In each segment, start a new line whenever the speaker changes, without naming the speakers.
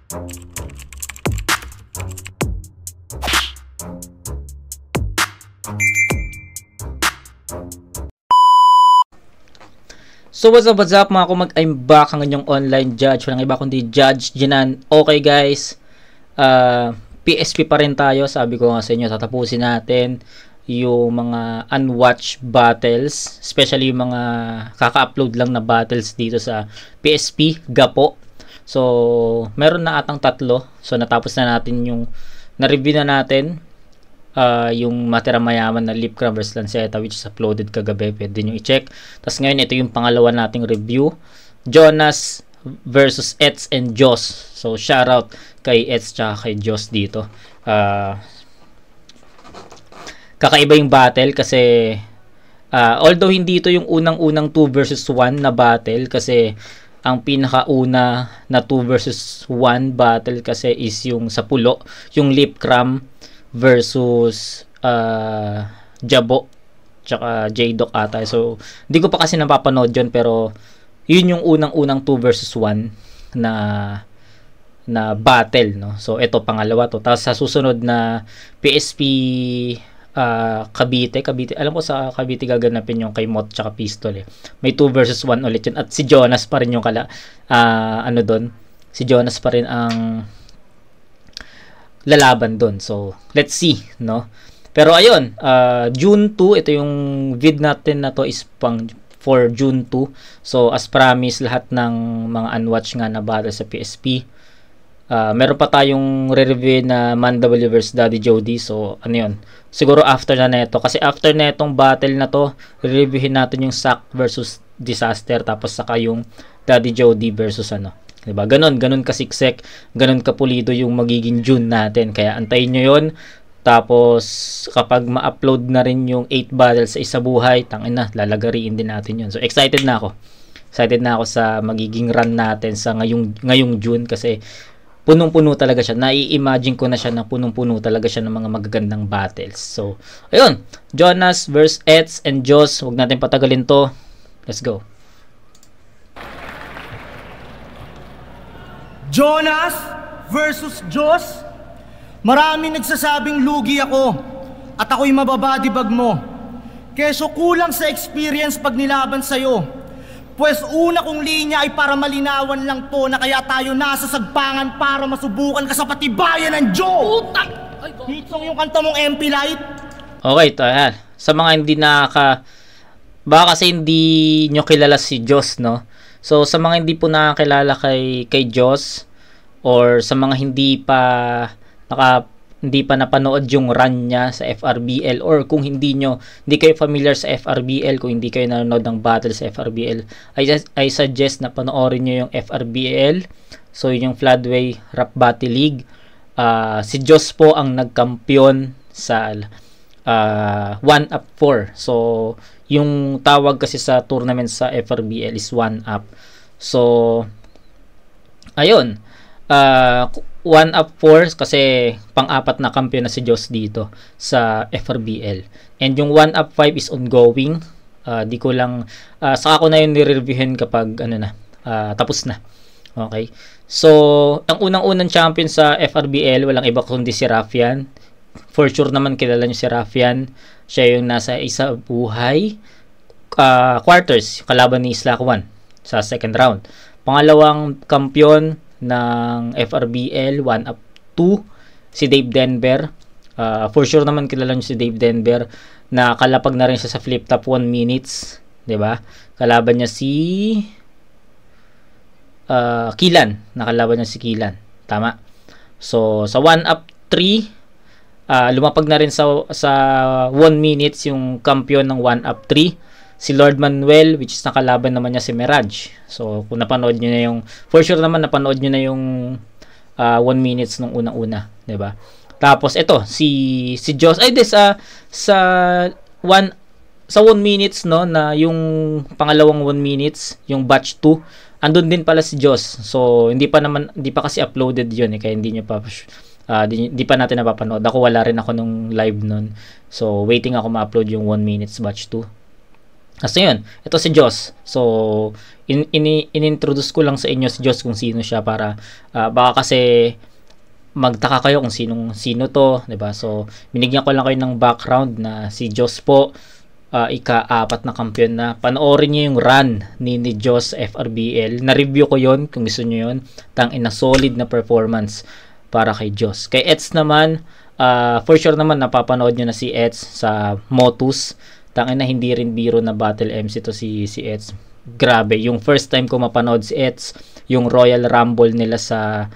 So what's up mga kumag, I'm back ang inyong online judge. Walang iba kundi Judge Jinan. Okay guys, PSP pa rin tayo. Sabi ko nga sa inyo, tatapusin natin yung mga unwatched battles, especially yung mga kaka-upload lang na battles dito sa PSP Gapo. So meron na atang 3. So natapos na natin yung na-review na natin yung matira mayaman na Lipcram vs Lanceta, which is uploaded kagabi. Pwede nyo i-check. Tapos ngayon, ito yung pangalawa nating review, Jonas versus Ets and Joss. So shoutout kay Ets tsaka kay Joss dito. Kakaiba yung battle kasi although hindi ito yung unang-unang 2 versus 1 na battle, kasi ang pinakauna na 2 versus 1 battle kasi is yung sa pulo, yung Lipcram versus Jabo tsaka J-Doc ata. So hindi ko pa kasi napapanood yun, pero yun yung unang-unang 2 versus 1 na battle, no? So ito pangalawa to. Tapos sa susunod na PSP Cavite, alam ko sa Cavite gaganapin yung kay Mot tsaka Pistol May 2 versus 1 ulit yun. At si Jonas pa rin yung si Jonas pa rin ang lalaban doon. So let's see, no? Pero ayun, June 2, ito yung vid natin na to is for June 2. So as promised, lahat ng mga unwatched nga na battle sa PSP. Meron pa tayong re-review na Mandaw vs Daddy Jody. So ano yun, siguro after na neto, kasi after netong battle na to, re-reviewin natin yung Sack versus Disaster, tapos saka yung Daddy Jody versus diba? Ganon kasiksek, ganon kapulido yung magiging June natin. Kaya antayin nyo yun. Tapos kapag ma-upload na rin yung 8 battles sa isa buhay, tangin na, lalagariin din natin yun. So excited na ako. Excited na ako sa magiging run natin sa ngayong June, kasi punong-puno talaga siya. Nai-imagine ko na siya na punong-puno talaga siya ng mga magagandang battles. So ayun, Jonas versus Ets and Joss. Huwag natin patagalin to. Let's go.
Jonas versus Joss. Maraming nagsasabing lugi ako at ako'y mababadibag mo. Keso kulang sa experience pag nilaban sa'yo. Pues una kong linya ay para malinawan lang to, na kaya tayo nasa sagpangan para masubukan ka sa patibayan ng Joe. Hitong yung kanta mong MP Light.
Okay, ito yan. Sa mga hindi baka kasi hindi nyo kilala si Joss, no? So sa mga hindi po nakakilala kay Joss, or sa mga hindi pa napanood yung run niya sa FRBL, or kung hindi kayo familiar sa FRBL, kung hindi kayo nanonood ng battle sa FRBL, I suggest na panoorin nyo yung FRBL. So yung Floodway Rap Battle League. Si Joss po ang nagkampiyon sa 1-up-4. So yung tawag kasi sa tournament sa FRBL is 1-up. So ayun, 1-up-4 kasi pang-apat na kampiyon na si Joss dito sa FRBL. And yung 1-up-5 is ongoing. Di ko lang saka ko na yun ni-reviewin kapag tapos na. Okay? So ang unang-unang champion sa FRBL, walang iba kundi si Raffian. For sure naman kilala niyo si Raffian. Siya yung nasa isa buhay quarters, kalaban ni Slack 1 sa second round. Pangalawang kampiyon ng FRBL 1-up-2 si Dave Denver. For sure naman kilala niyo si Dave Denver, na kalapag na rin siya sa flip top 1 minutes, 'di ba? Kalaban niya si Kilan, nakalaban niya si Kilan, tama. So sa 1-up-3 lumapag na rin sa 1 minutes yung kampiyon ng 1-up-3, si Lord Manuel, which is nakalaban naman niya si Mirage. So kung napanood niyo na yung, for sure naman napanood niyo na yung 1 minutes nung unang-una, 'di ba? Tapos ito si Joss ay sa 1 minutes, no, na yung pangalawang 1 minutes, yung batch 2, andun din pala si Joss. So hindi pa kasi uploaded yun kaya hindi niyo pa di pa natin napapanood. Ako wala rin ako nung live nun. So waiting ako ma-upload yung 1 minutes batch 2. Kasi yun, ito si Joss. So, in-introduce ko lang sa inyo si Joss kung sino siya para baka kasi magtaka kayo kung sino to, 'di ba? So, binigyan ko lang kayo ng background na si Joss po ika-4 na kampiyon na. Panoorin niyo yung run ni Joss FRBL. Na-review ko yon kung gusto niyo yon. Tangina solid na performance para kay Joss. Kay Eds naman, for sure naman napapanood niyo na si Eds sa Motus. Tangina hindi rin biro na battle MC to si Eds. Grabe, yung first time ko mapanood si Eds, yung Royal Rumble nila sa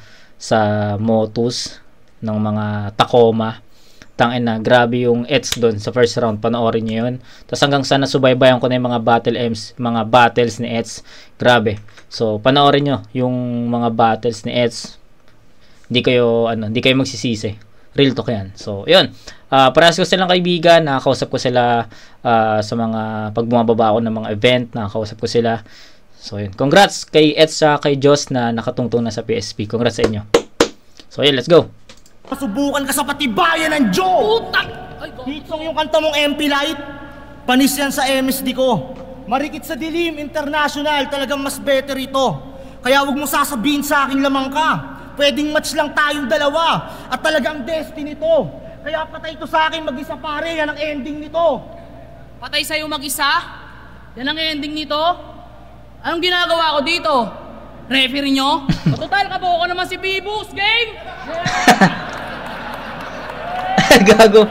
Motus ng mga Tacoma. Tangina, grabe yung Eds doon sa first round. Panoorin niyo yun. Tapos hanggang sa nasubaybayan ko na yung mga mga battles ni Eds. Grabe. So, panoorin niyo yung mga battles ni Eds. Hindi kayo magsisisi. Real talk yan. So, yun. Parehas ko silang kaibigan. Nakakausap ko sila sa mga pag bumababa ako ng mga event. Nakakausap ko sila. So, yun. Congrats kay Eds sa kay Joss na nakatungtong na sa PSP. Congrats sa inyo. So, yun. Let's go.
Masubukan ka sa patibayan ng Joe!
Putak!
Hitong yung kanta mong MP Light. Panis yan sa MSD ko. Marikit sa dilim, international. Talagang mas better ito. Kaya wag mo sasabihin sa akin lamang ka. Pwedeng match lang tayong dalawa. At talagang destiny to. Kaya patay to sa akin mag-isa pare. Yan ang ending nito.
Patay sa'yo mag-isa? Yan ang ending nito? Anong ginagawa ko dito? Referee nyo? O total, kabuo ko naman si Bibus. Game!
Gago.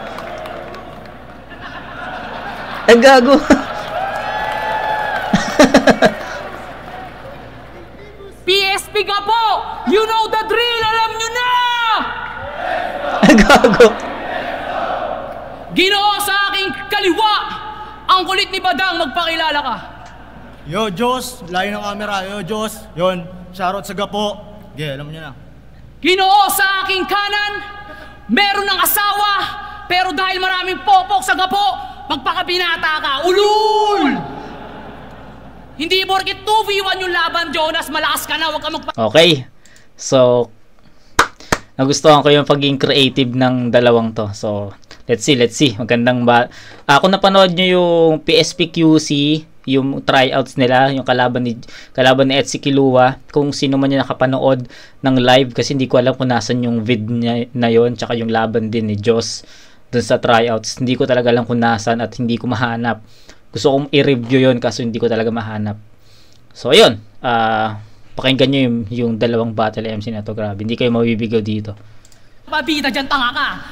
Gago.
PSP ka po! You know the drill! Alam nyo na!
Gago.
Ginoo sa aking kaliwa! Ang kulit ni Badang, magpakilala ka.
Yo, Joss. Layo ng camera. Yo, Joss. Yon. Shoutout sa Gapo. Alam niyo na.
Ginoo sa aking kanan, meron ng asawa, pero dahil maraming popok sa gapo, magpakabinata ka, ulul! Hindi porkit 2v1 yung laban, Jonas, malakas ka na, wag ka
Okay. So, nagustuhan ko yung pagiging creative ng dalawang to. So, let's see. Magandang kung napanood nyo yung PSP QC, yung tryouts nila, yung kalaban ni Etsy Kilua, kung sino man yung nakapanood ng live, kasi hindi ko alam kung nasan yung vid niya na yon, tsaka yung laban din ni Joss dun sa tryouts, hindi ko talaga alam kung nasan at hindi ko mahanap. Gusto kong i-review yon kaso hindi ko talaga mahanap. So ayun, pakinggan nyo yung dalawang battle MC na to. Grabe, hindi kayo mabibigaw dito.
Pabida dyan, tanga ka.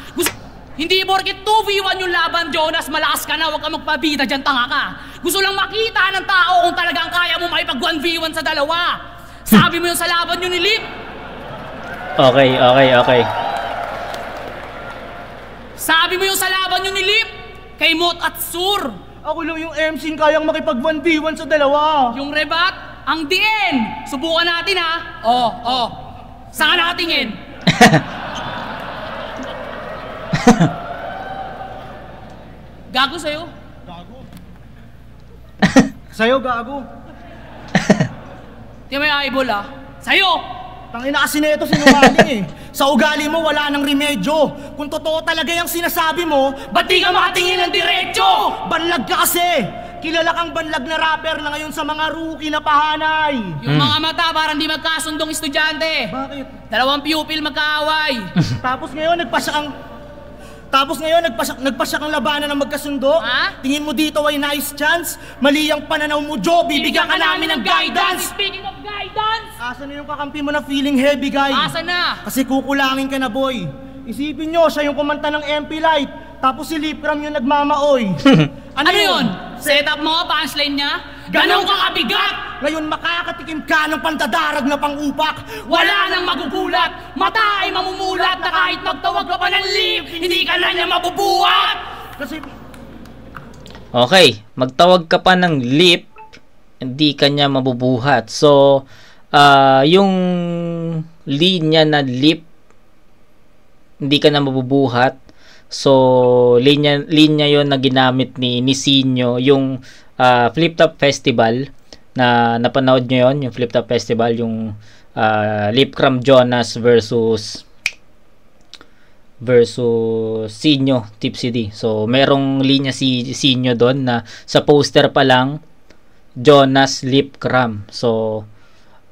Hindi porkit 2v1 yung laban, Jonas, malakas ka na, wag ka magpabida dyan, tanga ka. Gusto lang makita ng tao kung talagang kaya mo makipag 1v1 sa dalawa. Sabi mo yung sa laban yun ni Lip.
Okay.
Sabi mo yung sa laban yun ni Lip. Kay Mot at Sur.
Ako lang yung MC kayang makipag 1v1 sa dalawa.
Yung rebat, ang DN. Subukan natin ha. Saan ka nakatingin? Gago sa'yo.
Gago. Sa'yo, gago.
Di may eyeball ah. Sa'yo!
Tangina kasi nito sinungaling eh. Sa ugali mo wala nang remedyo. Kung totoo talaga yung sinasabi mo,
Ba't di ka makatingin ng diretso?
banlag ka kasi. Kilala kang banlag na rapper na ngayon sa mga rookie na pahanay.
Yung mga mata parang di magkasundong estudyante.
Bakit?
Dalawang pupil magkaaway.
Tapos ngayon nagpasya kang labanan ng magkasundo?
Ha?
Tingin mo dito ay nice chance? Mali ang pananaw mo, Joe. Bibigyan ka namin ng guidance.
Speaking of guidance!
Asan na yung kakampi mo na feeling heavy, guy?
Asa na?
Kasi kukulangin ka na, boy. Isipin nyo, siya yung kumanta ng MP Light. Tapos si Lipram yung nagmamaoy.
Ano yun? Setup mo, punchline niya? Ganon ka kabigat!
Ngayon makakatikim ka ng pandadarag na pangupak.
Wala nang magugulat! Mata ay mamumulat na kahit magtawag ka pa ng Lip, hindi ka na niya mabubuhat!
Kasi
Okay, magtawag ka pa ng Lip, hindi ka niya mabubuhat. So, yung linya na Lip, hindi ka na mabubuhat. So, linya yon na ginamit ni Sinyo, yung Flip Top Festival, na napanood nyo yon, yung Flip Top Festival, yung Lipcram Jonas versus versus Sinyo Tipsy D. So merong linya si Sinyo doon na sa poster pa lang Jonas lip cram. So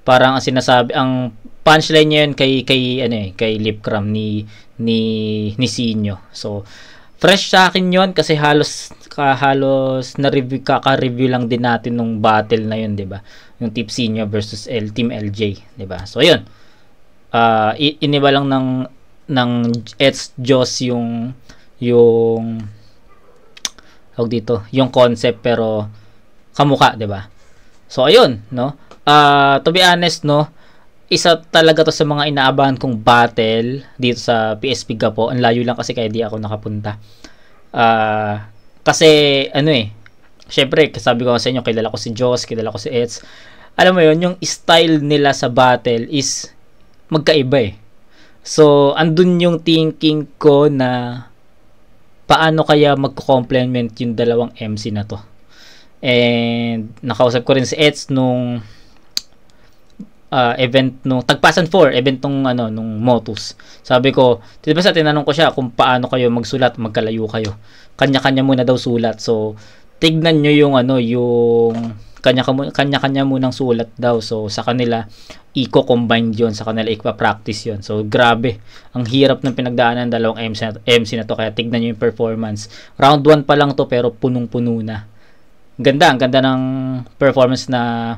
parang ang sinasabi, ang punchline niya yun kay lip cram ni Sinyo. So fresh sa akin yon kasi halos kaka-review lang din natin nung battle na yun, 'di ba? Yung Tipsy Sinyo versus Team LJ, 'di ba? So ayun. Iniba lang ng Eds Joss yung tawag dito, yung concept, pero kamuka, 'di ba? So ayun, no? To be honest, no, isa talaga to sa mga inaabangan kong battle dito sa PSP Gapo. Ang layo lang kasi kaya di ako nakapunta. Kasi syempre, sabi ko sa inyo, kilala ko si Joss, kilala ko si Eds. Alam mo yun, yung style nila sa battle is magkaiba eh. So, andun yung thinking ko na paano kaya magko-complement yung dalawang MC na to. And nakausap ko rin si Eds nung event nung Tagpasan 4, event nung Motus. Sabi ko, tinanong ko siya kung paano kayo magsulat, magkalayo kayo. Kanya-kanya muna daw sulat. So, tignan nyo yung kanya-kanya munang sulat daw. So, sa kanila, i-combine yun. Sa kanila, i-practice yun. So, grabe. Ang hirap ng pinagdaanan ng dalawang MC na to. Kaya tignan nyo yung performance. Round 1 pa lang to, pero punong-puno na. Ang ganda ng performance na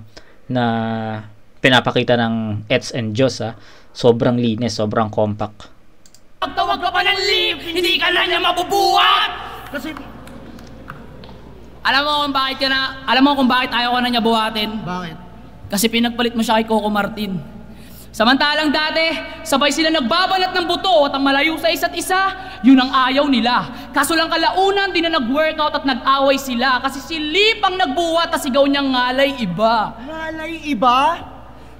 pinapakita ng Eds and Joss, ha. Sobrang linis, sobrang compact.
Pagtawag ka pa ng live, hindi ka na niya mabubuhat!
Kasi...
Alam mo kung bakit ayaw ka na niya buhatin?
Bakit?
Kasi pinagpalit mo siya kay Coco Martin. Samantalang dati, sabay sila nagbabalat ng buto at ang malayo sa isa't isa, yun ang ayaw nila. Kaso lang kalaunan, di na nag-workout at nag-away sila kasi si Lip ang nagbuhat at sigaw niyang ngalay iba.
Ngalay iba?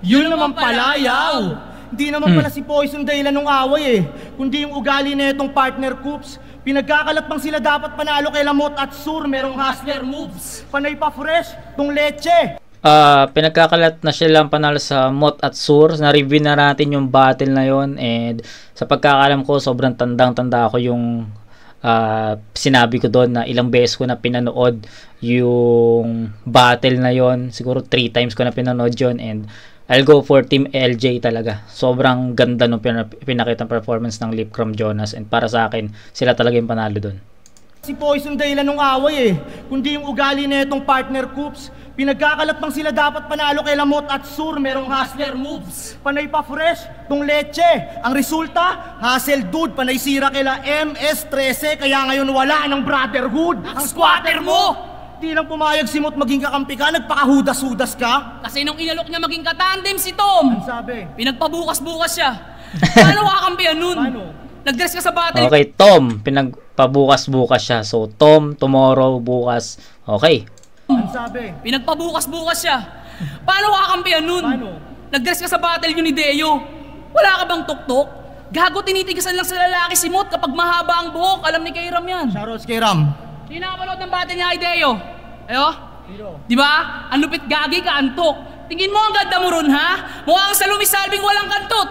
Yun naman palayaw. Hindi naman pala si Poison dahilan ng away eh. Kundi yung ugali na itong partner Coops. Pinagkakalat pang sila dapat panalo kay Lamot at Sur. Merong hustler moves. Panay pa fresh, tong leche.
Pinagkakalat na silang panalo sa Mot at Sur. Na-review na natin yung battle na yon. And sa pagkakalam ko, sobrang tandang-tanda ko yung sinabi ko doon na ilang beses ko na pinanood yung battle na yon. Siguro 3 times ko na pinanood yon. And I'll go for Team LJ talaga. Sobrang ganda nung pinakita performance ng Lip Cram Jonas. And para sa akin, sila talaga yung panalo doon.
Si Poison dahilan ng away eh. Kundi yung ugali na itong partner Coops. Pinagkakalat pang sila dapat panalo kay Lamot at Sur. Merong hustler moves. Panay pa fresh, tong leche. Ang resulta, hustle dude. Panay sira kila MS-13. Kaya ngayon wala ng brotherhood.
Ang squatter mo!
Di lang pumayag si Mot maging kakampi ka, nagpakahudas-hudas ka.
Kasi nung inalok niya maging katandem si Tom,
Ang sabi?
pinagpabukas-bukas siya. Paano kakampihan nun?
Paano?
Nag-dress ka sa battle.
Okay, Tom, pinagpabukas-bukas siya. So, Tom, tomorrow, bukas. Okay.
Ang sabi?
Pinagpabukas-bukas siya. Paano kakampihan nun?
Paano?
Nag-dress ka sa battle yun ni Deo. Wala ka bang tuktok? Gago, tinitigasan lang sa lalaki si Mot kapag mahaba ang buhok. Alam ni Kairam yan.
Shoutouts kay Ram.
Hindi nakapanood ng battle niya kay Deo. Ayo? Di ba? Ang lupit gagi ka, antok. Tingin mo ang ganda mo ron, ha? Mukhang sa lumisalbing walang kantot.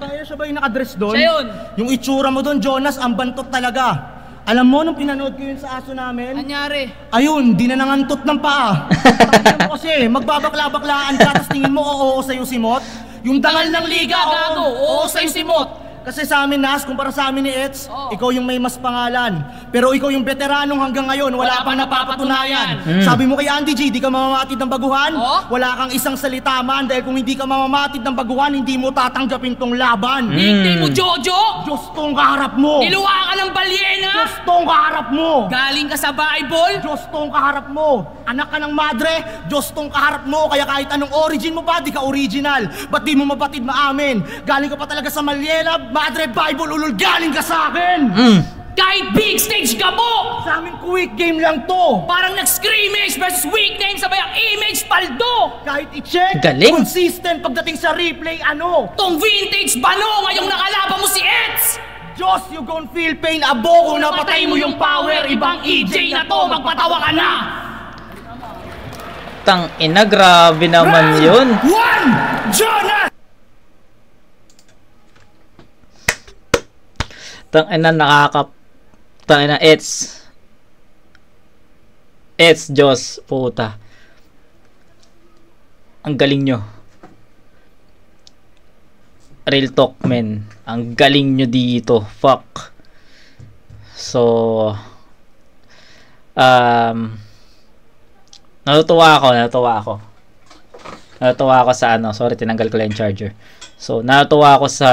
Tayo siya ba yung nakadress doon?
Siya yun.
Yung itsura mo doon, Jonas, ang bantot talaga. Alam mo, nung pinanood ko yun sa aso namin,
Anyari?
ayun, di na nangantot ng paa. Tingnan mo kasi, magbabakla-baklaan ka, tapos tingin mo, oo sa'yo si Mot. Yung dangal ng liga,
gago. Oo, sa'yo si Mot.
Kasi sa amin, Nas, kumpara sa amin ni Eds,
Oo.
ikaw yung may mas pangalan. Pero ikaw yung veteranong hanggang ngayon, wala pang napapatunayan.
Mm.
Sabi mo kay Andy G, di ka mamamatid ng baguhan?
Oo.
Wala kang isang salita man, dahil kung hindi ka mamamatid ng baguhan, hindi mo tatanggapin tong laban.
Nickname mo Jojo?
Diyos tong kaharap mo!
Niluwa ka ng balyena?
Diyos tong kaharap mo!
Galing ka sa Bible?
Diyos tong kaharap mo! Anak ka ng madre, Diyos tong kaharap mo! Kaya kahit anong origin mo pa, di ka original. Ba't di mo mapatid maamin? Galing ka pa talaga sa Malyela, madre, Bible, ulul, galing ka sa akin!
Kahit big stage ka mo!
Sa amin, quick game lang to!
Parang nag-scrimmage versus weak name sabay ang image paldo!
Kahit i-check,
Galing.
consistent pagdating sa replay, ano?
Tong vintage bano ngayong nakalaban mo si Eds!
Diyos, you gon' feel pain, abo kung napatay mo yung power, ibang EJ na to, magpatawa ka na!
Tang ina, grabe naman yun.
1! Jonas!
Tangina, tangina, it's Diyos, puta. Ang galing nyo. Real talk, men. Ang galing nyo dito. Fuck. So, natutuwa ako sa ano, sorry, tinanggal ko lang yung charger. So, natutuwa ako sa,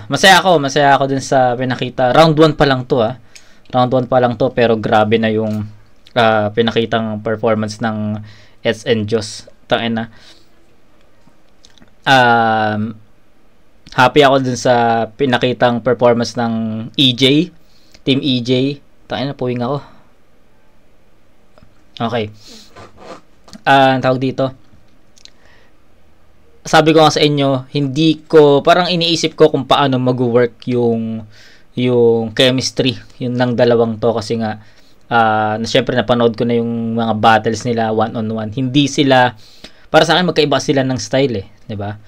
masaya ako dun sa pinakita. Round 1 pa lang to, Round 1 pa lang to, pero grabe na yung pinakitang performance ng Eds and Jos. Tangina. Happy ako dun sa pinakitang performance ng EJ, Team EJ. Tangina, puwing ako. Okay. Tawag dito. Sabi ko nga sa inyo, hindi ko, parang iniisip ko kung paano mag-work yung chemistry, yung ng dalawang to, kasi nga, na syempre napanood ko na yung mga battles nila one-on-one. Hindi sila, para sa akin magkaiba sila ng style, 'di ba?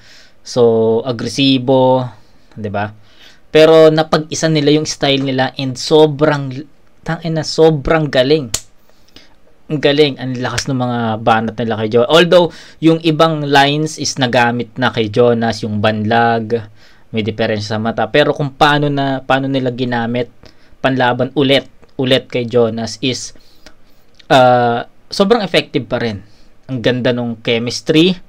So, agresibo, 'di ba? Pero napag-isa nila yung style nila and sobrang galing. Ang galing, ang lakas ng mga banat nila kay Jonas. Although, yung ibang lines is nagamit na kay Jonas, yung banlag, may diferensya sa mata. Pero kung paano nila ginamit panlaban ulit kay Jonas is sobrang effective pa rin. Ang ganda nung chemistry,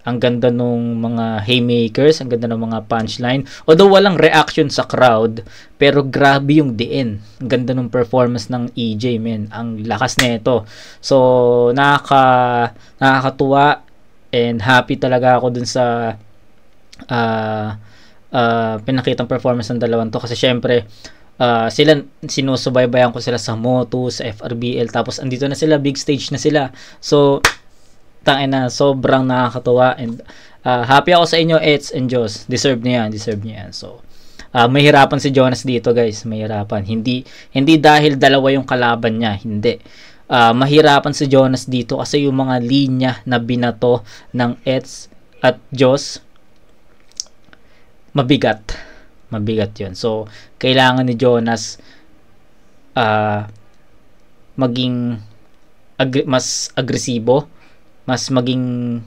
ang ganda nung mga haymakers, ang ganda ng mga punchline. Although walang reaction sa crowd, pero grabe yung diin. Ang ganda nung performance ng EJ, men. Ang lakas nito. So, nakakatuwa and happy talaga ako dun sa pinakitang performance ng dalawang to, kasi syempre sila, sinusubaybayan ko sila sa Moto, sa FRBL, tapos andito na sila, big stage na sila. So, tangina, sobrang nakakatuwa and happy ako sa inyo, Eds and Jos. Deserve niya yan. So, mahirapan si Jonas dito, guys. Mahirapan. Hindi dahil dalawa yung kalaban niya, hindi. Mahirapan si Jonas dito kasi yung mga linya na binato ng Eds at Jos, mabigat yun. So, kailangan ni Jonas maging mas agresibo, mas maging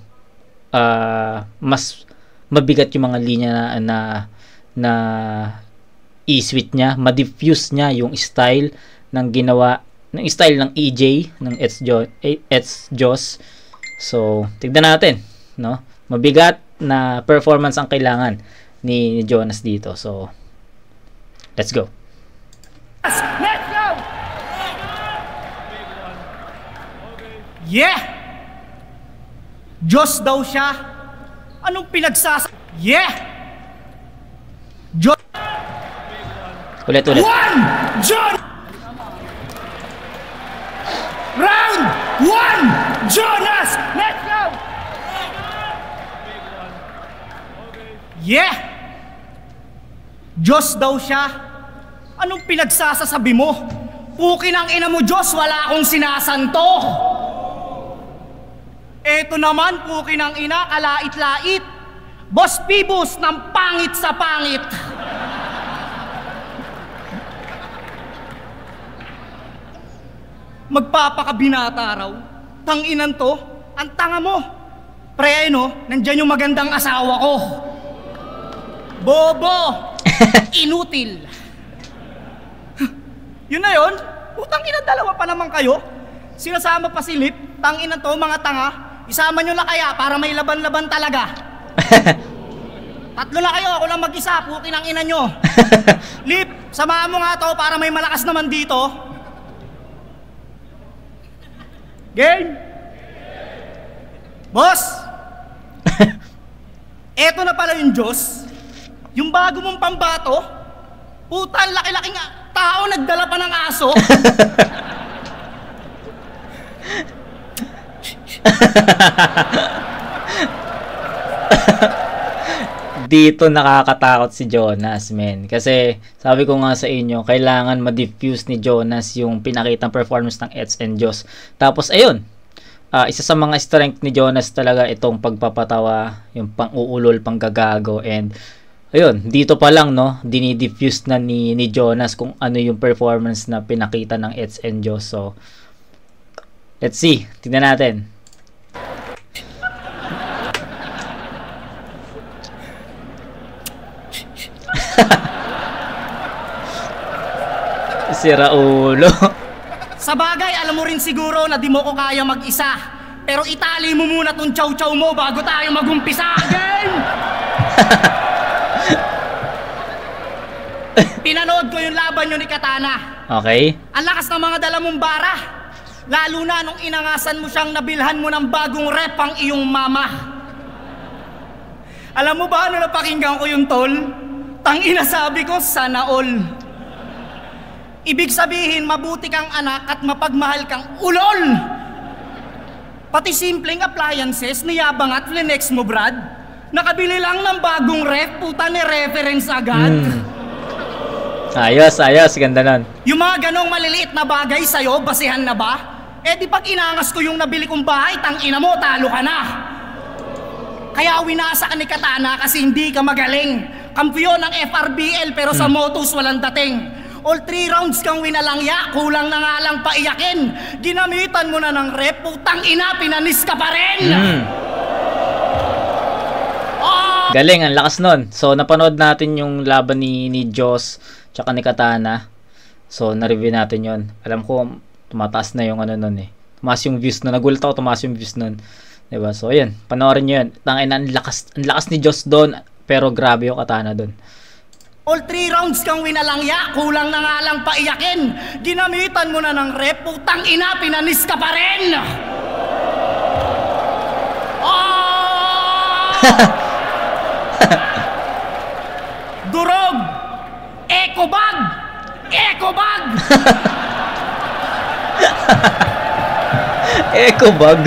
mas mabigat yung mga linya na i-switch niya, ma-diffuse niya yung style ng style ng EJ, ng Eds Jos. So, tignan natin, no? Mabigat na performance ang kailangan ni Jonas dito. So, let's go.
Let's go! Yeah! Diyos daw siya. Anong Yeah! Diyos!
Ulit.
One! John! Round! One! Jonas! Let's go! Yeah! Diyos daw siya. Anong pinagsasasabi mo? Pukin ang ina mo, Diyos, wala akong sinasanto. Eto naman, pukin ang ina, kalait-lait. Boss Pibus ng pangit sa pangit. Magpapakabinata raw. Tanginan to, ang tanga mo. Pre, nandyan yung magandang asawa ko. Bobo! Inutil. Yun na yun? Putang ina, dalawa pa naman kayo. Sinasama pa si Lip. Tanginan to, mga tanga. Isama nyo na kaya para may laban-laban talaga. Tatlo na kayo, ako lang mag-isa. Pukin ang ina nyo. Lip, samahan mo nga to para may malakas naman dito. Game? Boss! Eto na pala yung Diyos. Yung bago mong pambato. Puta, laki-laking tao, nagdala pa ng aso.
Dito nakakatakot si Jonas, men. Kasi sabi ko nga sa inyo, kailangan ma-diffuse ni Jonas yung pinakitang performance ng Eds and Jos. Tapos ayun, isa sa mga strength ni Jonas talaga itong pagpapatawa, yung pang-uulol, panggagago, and ayun, dito pa lang, no, dinidifuse na ni Jonas kung ano yung performance na pinakita ng Eds and Joss. So, let's see. Tingnan natin. Si Raulo.
Sa bagay, alam mo rin siguro na di mo ko kaya mag-isa. Pero itali mo muna tong chow-chow mo bago tayo mag-umpisa. Game! Pinanood ko yung laban nyo ni Katana.
Okay.
Ang lakas ng mga dala mong bara. Lalo na nung inangasan mo siyang nabilhan mo ng bagong rep ang iyong mama. Alam mo ba ano napakinggan ko yung tol? Tangina sabi ko, sana all. Ibig sabihin, mabuti kang anak at mapagmahal kang ulol. Pati simpleng appliances, niyabang at flenex mo, Brad. Nakabili lang ng bagong ref, puta ni reference agad.
Ayos, ayos. Ganda nun.
Yung mga ganong maliliit na bagay sa'yo, basihan na ba? Eh di pag inangas ko yung nabili kong bahay, tangina mo, talo ka na. Kaya winasa ka ni Katana kasi hindi ka magaling. Kampiyon ng FRBL pero sa motos walang dating. All 3 rounds kang winalangya, kulang na nga lang paiyakin. Ginamitan mo na ng rep, putang ina, pinanis ka pa rin. Oh!
Galing, ang lakas nun. So, napanood natin yung laban ni Joss tsaka ni Katana. So, na-review natin yon. Alam ko, tumataas na yung ano nun eh. Tumaas yung views nun. Nagulat ako, tumaas yung views nun. Diba? So, ayun. Panoorin nyo yun. Tangina, ang lakas ni Joss doon. Pero grabe yung Katana doon.
All 3 rounds kang winalangya, kulang na nga lang paiyakin. Ginamitan mo na ng rep, putang ina, pinanis ka pa rin. Oh! Durog! Ecobag! Ecobag!
Ecobag.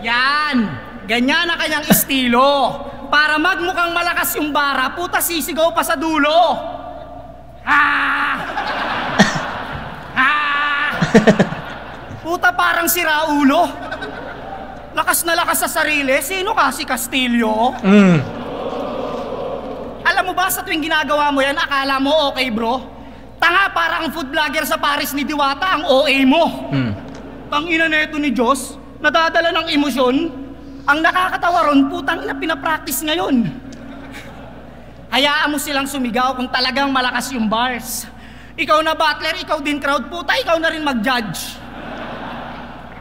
Yan! Ganyan na kanyang estilo. Para magmukhang malakas yung bara, puta sisigaw pa sa dulo. Ah! Ah! Puta parang si Raulo. Lakas na lakas sa sarili. Sino ka, si Castillo? Alam mo ba sa tuwing ginagawa mo yan, akala mo okay bro? Tanga parang food vlogger sa Paris ni Diwata ang OA mo. Tangina neto ni Diyos, nadadala ng emosyon. Ang nakakatawa ron, putang ina pinapractice ngayon. Hayaan mo silang sumigaw kung talagang malakas yung bars. Ikaw na butler, ikaw din crowd, puta, ikaw na rin mag-judge.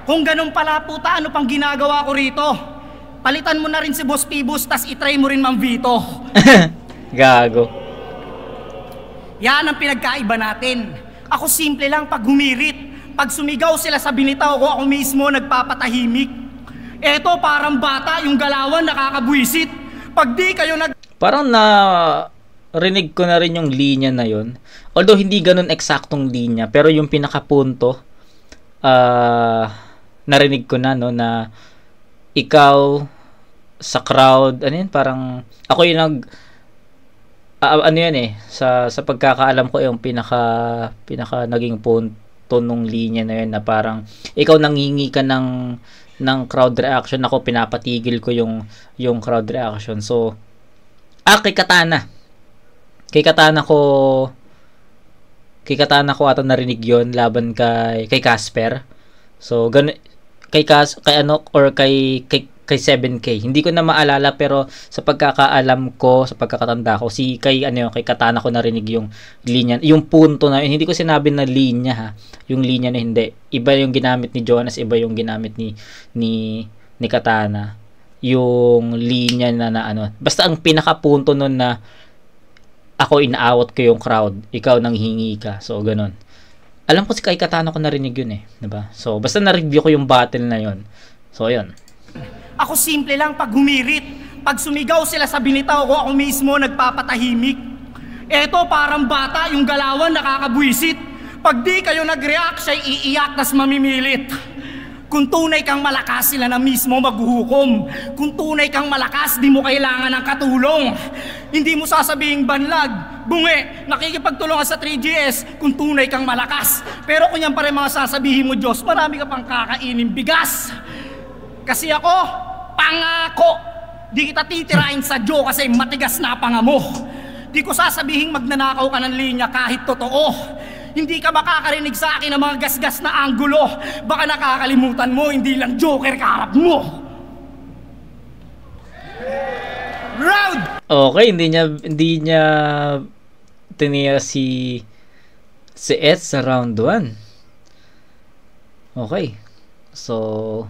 Kung ganun pala puta, ano pang ginagawa ko rito? Palitan mo na rin si Boss Pibus, tas itry mo rin Mang Vito.
Gago.
Yan ang pinagkaiba natin. Ako simple lang pag humirit. Pag sumigaw sila sa binitaw ko, ako mismo nagpapatahimik. Eto parang bata, yung galawan nakakabwisit. Pag di kayo
Parang rinig ko na rin yung linya na yon. Although hindi ganun eksaktong linya, pero yung pinakapunto, narinig ko na, no, na ikaw sa crowd, ano yun, parang ako yung ano yan eh, sa pagkakaalam ko yung pinaka naging punto nung linya na yun, na parang ikaw nangingi ka ng crowd reaction, ako pinapatigil ko yung crowd reaction. So kay Katana ko ata narinig yon laban kay Casper. So kay 7K. Hindi ko na maalala, pero sa pagkakaalam ko, sa pagkakatanda ko, kay Katana ko narinig yung linya, yung punto na yun. Hindi ko sinabi na linya ha. Yung linya na hindi. Iba yung ginamit ni Jonas, iba yung ginamit ni Katana. Yung linya na ano. Basta ang pinakapunto nun na ako inaawat ko yung crowd, ikaw nang hingi ka. So ganun. Alam ko kay Katana ko narinig yun eh, 'di ba? So basta na-review ko yung battle na yun. So ayun.
Ako simple lang pag humirit. Pag sumigaw sila sa binitaw ko, ako mismo nagpapatahimik. Eto parang bata, yung galawan nakakabwisit. Pag di kayo nag-react, siya'y iiyak tas mamimilit. Kung tunay kang malakas, sila na mismo maghuhukom. Kung tunay kang malakas, di mo kailangan ng katulong. Hindi mo sasabing banlag, bungi, nakikipagtulungan sa 3GS kung tunay kang malakas. Pero kung yan pa rin mga sasabihin mo, Diyos, marami ka pang kakainin bigas. Kasi ako, pangako, di kita titirain sa Diyo kasi matigas na panga mo. Di ko sasabihin magnanakaw ka ng linya kahit totoo. Hindi ka makakarinig sa akin ng mga gasgas na anggulo. Baka nakakalimutan mo, hindi lang Joker kaharap mo. Round!
Okay, hindi niya tiniya si Ed sa round 1. Okay. So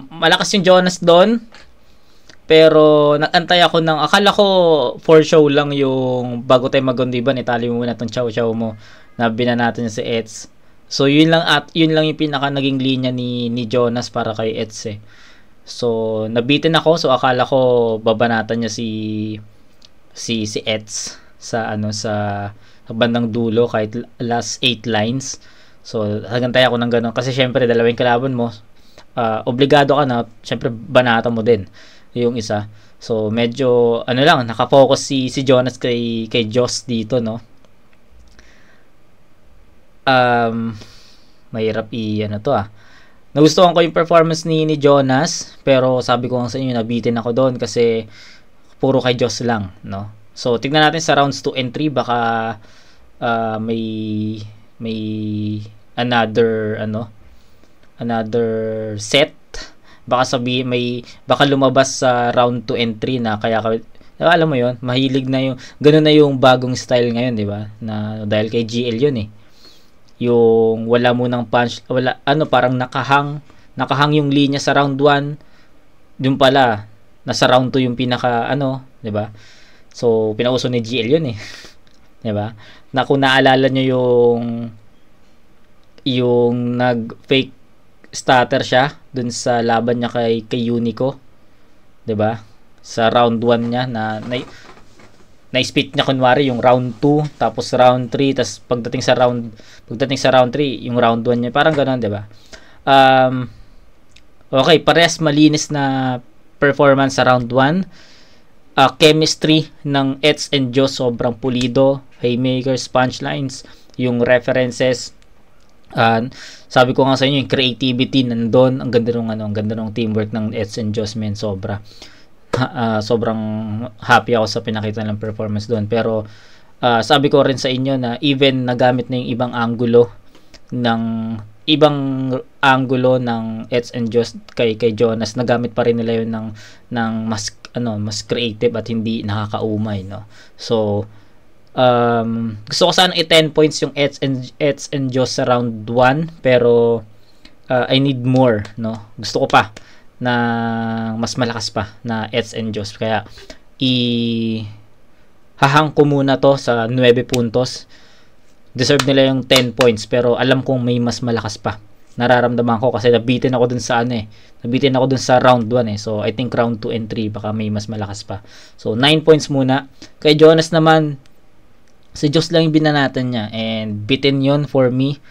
malakas yung Jonas doon. Pero nag-antay ako akala ko for show lang yung bago tayo magundiban, itali mo muna tong chow mo na binanatan niya si Eds. So yun lang yung pinaka naging linya ni Jonas para kay Eds eh. So nabitin ako, so akala ko babanatan niya si Eds sa bandang dulo kahit last 8 lines. So nagantay ako ng ganun kasi syempre dalawang kalaban mo, obligado ka na syempre banata mo din yung isa. So medyo nakafocus si Jonas kay Joss dito, no. Mahirap nagustuhan ko yung performance ni Jonas, pero sabi ko nga sa inyo nabitin ako doon kasi puro kay Joss lang, no. So tignan natin sa rounds 2 and 3 baka may another set. Baka baka lumabas sa round 2 and 3 na kaya alam mo yon, mahilig na yung ganoon na yung bagong style ngayon, di ba? Na dahil kay GL yun eh. Yung wala munang punch, parang nakahang yung linya sa round 1. Doon pala nasa round 2 yung pinaka di ba? So pinauso ni GL yun eh. Di ba? Na kung naalala nyo yung nag-fake starter siya dun sa laban niya kay Unico, 'di ba? Sa round 1 niya na split niya kunwari yung round 2 tapos round 3 tapos pagdating sa round 3 yung round 1 niya, parang ganoon, 'di ba? Okay, parehas malinis na performance sa round 1. Chemistry ng Eds and Joss sobrang pulido, haymakers, punchlines, yung references. Sabi ko nga sa inyo yung creativity nandun, ang ganda ng teamwork ng Eds and Joss, men, sobrang happy ako sa pinakita ng performance doon. Pero sabi ko rin sa inyo na even nagamit na yung ibang angulo ng Eds and Joss kay Jonas, nagamit pa rin nila yun ng mas creative at hindi nakakaumay, no. So gusto ko sana 10 points yung Eds and Joss sa round 1, pero I need more, no. Gusto ko pa na mas malakas pa na Eds and Joss, kaya hahang ko muna to sa 9 puntos. Deserve nila yung 10 points, pero alam kong may mas malakas pa. Nararamdaman ko kasi nabitin ako dun sa nabitin ako dun sa round 1 eh. So I think round 2 and 3 baka may mas malakas pa. So 9 points muna. Kay Jonas naman, si Joss lang yung binanatan niya and bitin yun for me.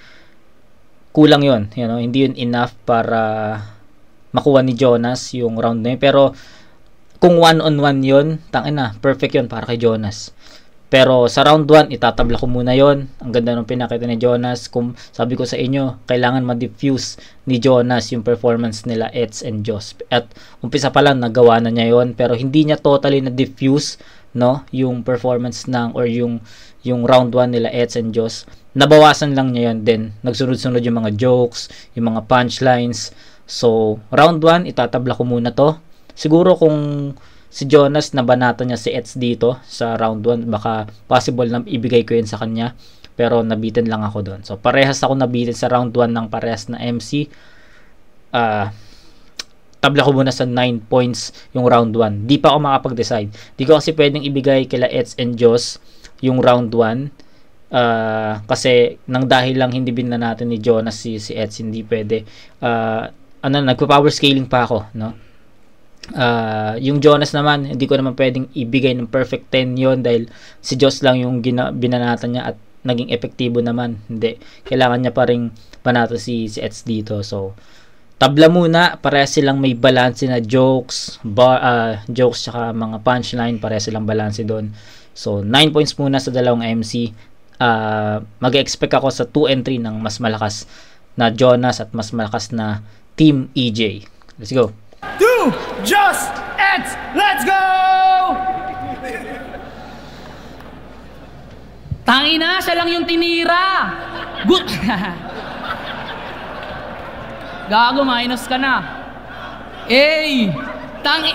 Kulang yun, hindi yun enough para makuha ni Jonas yung round na yun. Pero kung 1-on-1 yun, perfect yun para kay Jonas. Pero sa round 1, itatabla ko muna yon. Ang ganda ng pinakita ni Jonas. Kung sabi ko sa inyo, kailangan ma-diffuse ni Jonas yung performance nila Eds and Joss. At umpisa pa lang, nagawa na niya yon. Pero hindi niya totally na-diffuse, no, yung performance or yung round 1 nila Eds and Joss. Nabawasan lang niya yon. Then nagsunod-sunod yung mga jokes, yung mga punchlines. So round 1, itatabla ko muna to. Siguro kung si Jonas nabanata niya si Eds dito sa round 1, baka possible na ibigay ko yun sa kanya, pero nabitin lang ako doon. So parehas ako nabitin sa round 1 ng parehas na MC. Tabla ko muna sa 9 points yung round 1. Di pa ako makapag-decide. Di ko kasi pwedeng ibigay kila Eds and Joss yung round 1 kasi nang dahil lang hindi binanatan ni Jonas si Eds, hindi pwede. Nagpa-power scaling pa ako, no? Yung Jonas naman, hindi ko naman pwedeng ibigay ng perfect 10 yon dahil si Joss lang yung binanatan niya at naging epektibo naman. Hindi. Kailangan niya pa rin panato si Eds dito. So, tabla muna. Parehas silang may balance na jokes, jokes tsaka mga punchline. Parehas silang balance doon. So, 9 points muna sa dalawang MC. Mag-expect ako sa 2 and 3 ng mas malakas na Jonas at mas malakas na Team EJ. Let's go.
2, Just, Eds, let's go!
Tangina, siya lang yung tinira. Good. Gago, minus ka na. Tangin.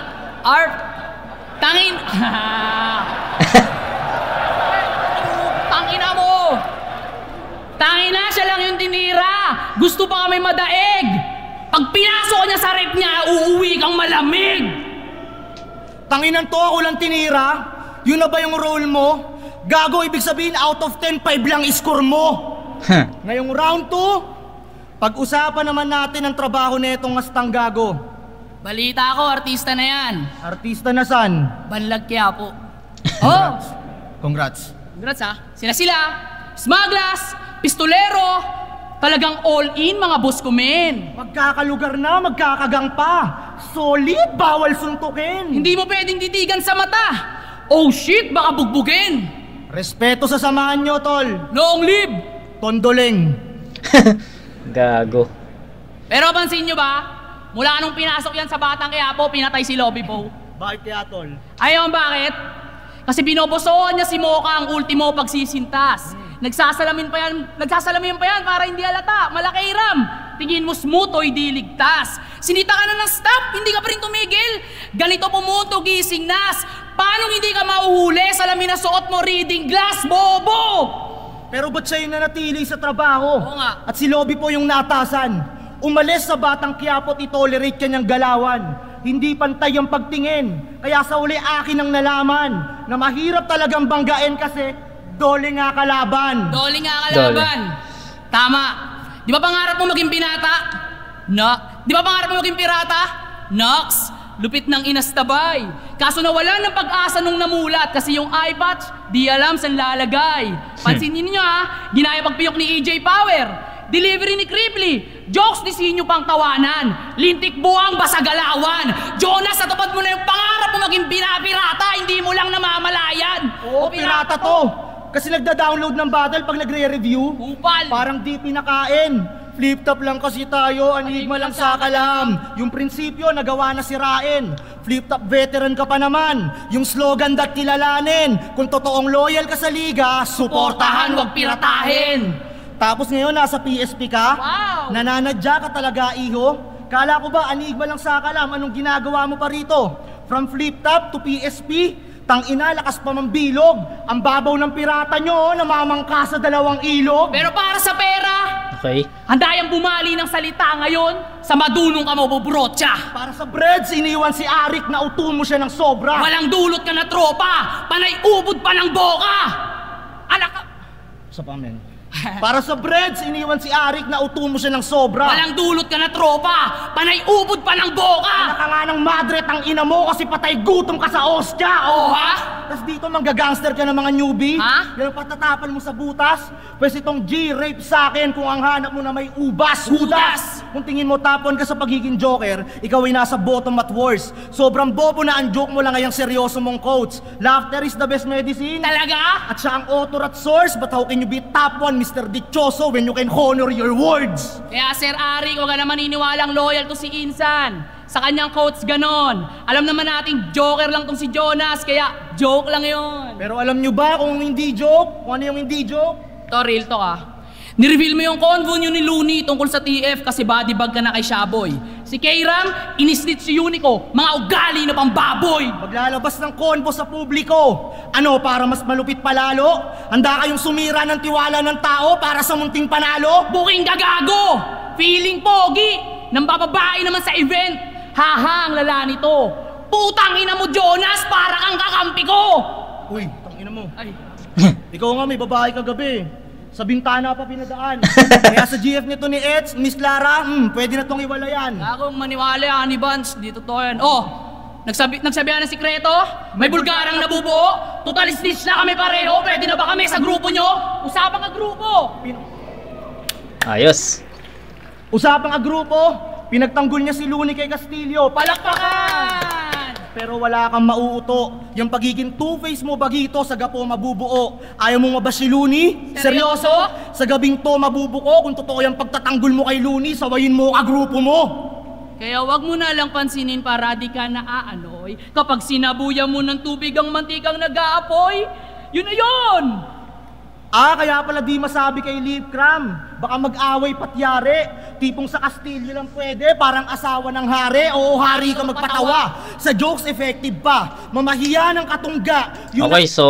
Tangina mo. Tangina, siya lang yung tinira. Gusto pa kami madaig. Pag pinasok niya sa rep niya, uuwi kang malamig.
Tanginan to, ako lang tinira. Yun na ba yung role mo? Gago, ibig sabihin out of 10, 5 lang score mo. Ngayong round 2, pag-usapan naman natin ang trabaho na itong astang gago.
Balita ko, artista na yan.
Artista na san?
Banlag Quiapo. Oh!
Congrats.
Congrats ha. Sila, Smaglas, Pistolero, talagang all-in mga boss ko men.
Magkakalugar na, magkakagang pa. Solid, bawal suntukin.
Hindi mo pwedeng titigan sa mata. Oh shit, baka bugbugin.
Respeto sa samahan nyo, tol.
Long live!
Tondoleng.
Gago.
Pero pansin nyo ba, mula nung pinasok yan sa Batang Quiapo, pinatay si Lobby Po.
Bakit kaya, tol?
Ayaw bakit? Kasi binobosohan niya si Mocha ang ultimo pagsisintas. Nagsasalamin pa yan para hindi halata. Malaki ram. Tingin mo smooth o hindi ligtas. Sinita ka na ng stop, hindi ka pa rin tumigil. Ganito pumunto, gising nas. Paano hindi ka mauhuli? Salamin na suot mo, reading glass, bobo!
Pero ba't siya yung nanatili sa trabaho?
Oo nga.
At si Lobby po yung natasan. Umalis sa Batang Quiapo at itolerate kanyang galawan. Hindi pantay ang pagtingin. Kaya sa uli akin ang nalaman na mahirap talagang banggain kasi dole nga kalaban.
Dole nga kalaban. Tama. Di ba pangarap mo maging binata? Di ba pangarap mo maging pirata? Nox, lupit ng inastabay. Kaso nawala ng pag-asa nung namulat kasi yung iPatch, di alam saan lalagay. Pansinin niyo ha, ginaya pagpiyok ni EJ Power. Delivery ni Cripply, jokes ni Sinyo pang tawanan, lintik buwang basagalawan. Jonas, natupad mo na yung pangarap mo maging pirata, hindi mo lang namamalayan.
Oo, pirata to. Kasi nagda-download ng battle pag nagre-review.
Upal.
Parang di pinakain. Flip-top lang kasi tayo, anigma lang sa kalam. Yung prinsipyo, nagawa na sirain. Flip-top veteran ka pa naman. Yung slogan dat kilalanin. Kung totoong loyal ka sa liga, suportahan, wag piratahin. Tapos ngayon, nasa PSP ka?
Wow!
Nananadya ka talaga, iho? Kala ko ba, anigma lang sa kalam, anong ginagawa mo pa rito? From flip-top to PSP, tangina, lakas pa mambilog. Ang babaw ng pirata nyo, namamangka sa 2 ilog.
Pero para sa pera,
Okay.
handa yung bumali ng salita ngayon, sa madunong ka mabubrotya.
Para sa breads, iniwan si Arik na uto mo siya ng sobra.
Walang dulot ka na tropa, panay ubod pa ng boka. Anak ka...
Sa pamen. Para sa breads, iniwan si Arik na uto mo siya ng sobra.
Walang dulot ka na tropa, panay ubod pa ng boka.
Anak ka nga ng madre, tang ina mo kasi patay gutom ka sa ostya.
Oo ha?
Tapos dito manggagangster ka ng mga newbie.
Ha?
Yan ang patatapan mo sa butas. Pwes itong G-rape sa akin kung ang hanap mo na may ubas.
Hudas!
Kung tingin mo tapon ka sa pagiging joker, ikaw ay nasa bottom at worst. Sobrang bobo na ang joke mo lang ngayong seryoso mong coach. Laughter is the best medicine.
Talaga?
At siya ang author at source, but how can you be top 1, Mr. Dichoso, when you can honor your words?
Kaya Sir Arik, huwag ka na maniniwalang loyal to si Insan. Sa kanyang quotes ganon. Alam naman nating joker lang tong si Jonas, kaya joke lang yon.
Pero alam nyo ba kung hindi joke? Kung ano yung hindi joke?
To, real to ka. Nireveal mo yung convo nyo ni Looney tungkol sa TF kasi body bag ka na kay Shaboy. Si K-Ram, inisnitch si Unico, mga ugali na pang baboy.
Maglalabas ng konbo sa publiko. Ano, para mas malupit palalo? Handa kayong sumira ng tiwala ng tao para sa munting panalo?
Buking gagago! Feeling pogi! Nang bababae naman sa event. Haha, ang lala nito. Putang ina mo, Jonas, para kang kakampi ko!
Uy, tangina mo.
Ay,
Ikaw nga may babae kagabi. Sa bintana pa pinadaan. Kaya sa GF nito ni Eds, Miss Clara, pwede na tong iwalayan.
akong maniwala yan ni Vance, di totoo yan. Oh, Nagsabihan ng sikreto? May bulgarang nabubuo? Total snitch na kami pareho. Pwede na ba kami sa grupo nyo? Usapang ka grupo.
Ayos.
Usapang agrupo, pinagtanggol niya si Looney kay Castillo.
Palakpakan!
Pero wala kang mauuto. Yung pagiging two-face mo bagito sa gapo mabubuo. Ayaw mo maba si Looney?
Seryoso?
Sa gabing to mabubuo. Kung totoo yung pagtatanggol mo kay Looney, sawayin mo ang agrupo mo.
Kaya wag mo na lang pansinin para di ka naaanoy. Kapag sinabuya mo ng tubig ang mantikang nag-aapoy, yun na yun!
Kaya pala di masabi kay Lip Cram. Baka mag-away patyari. Tipong sa Castillo lang pwede, parang asawa ng hari. Oo, hari ka magpatawa. Sa jokes, effective pa. Mamahiya ng katungga.
Okay, so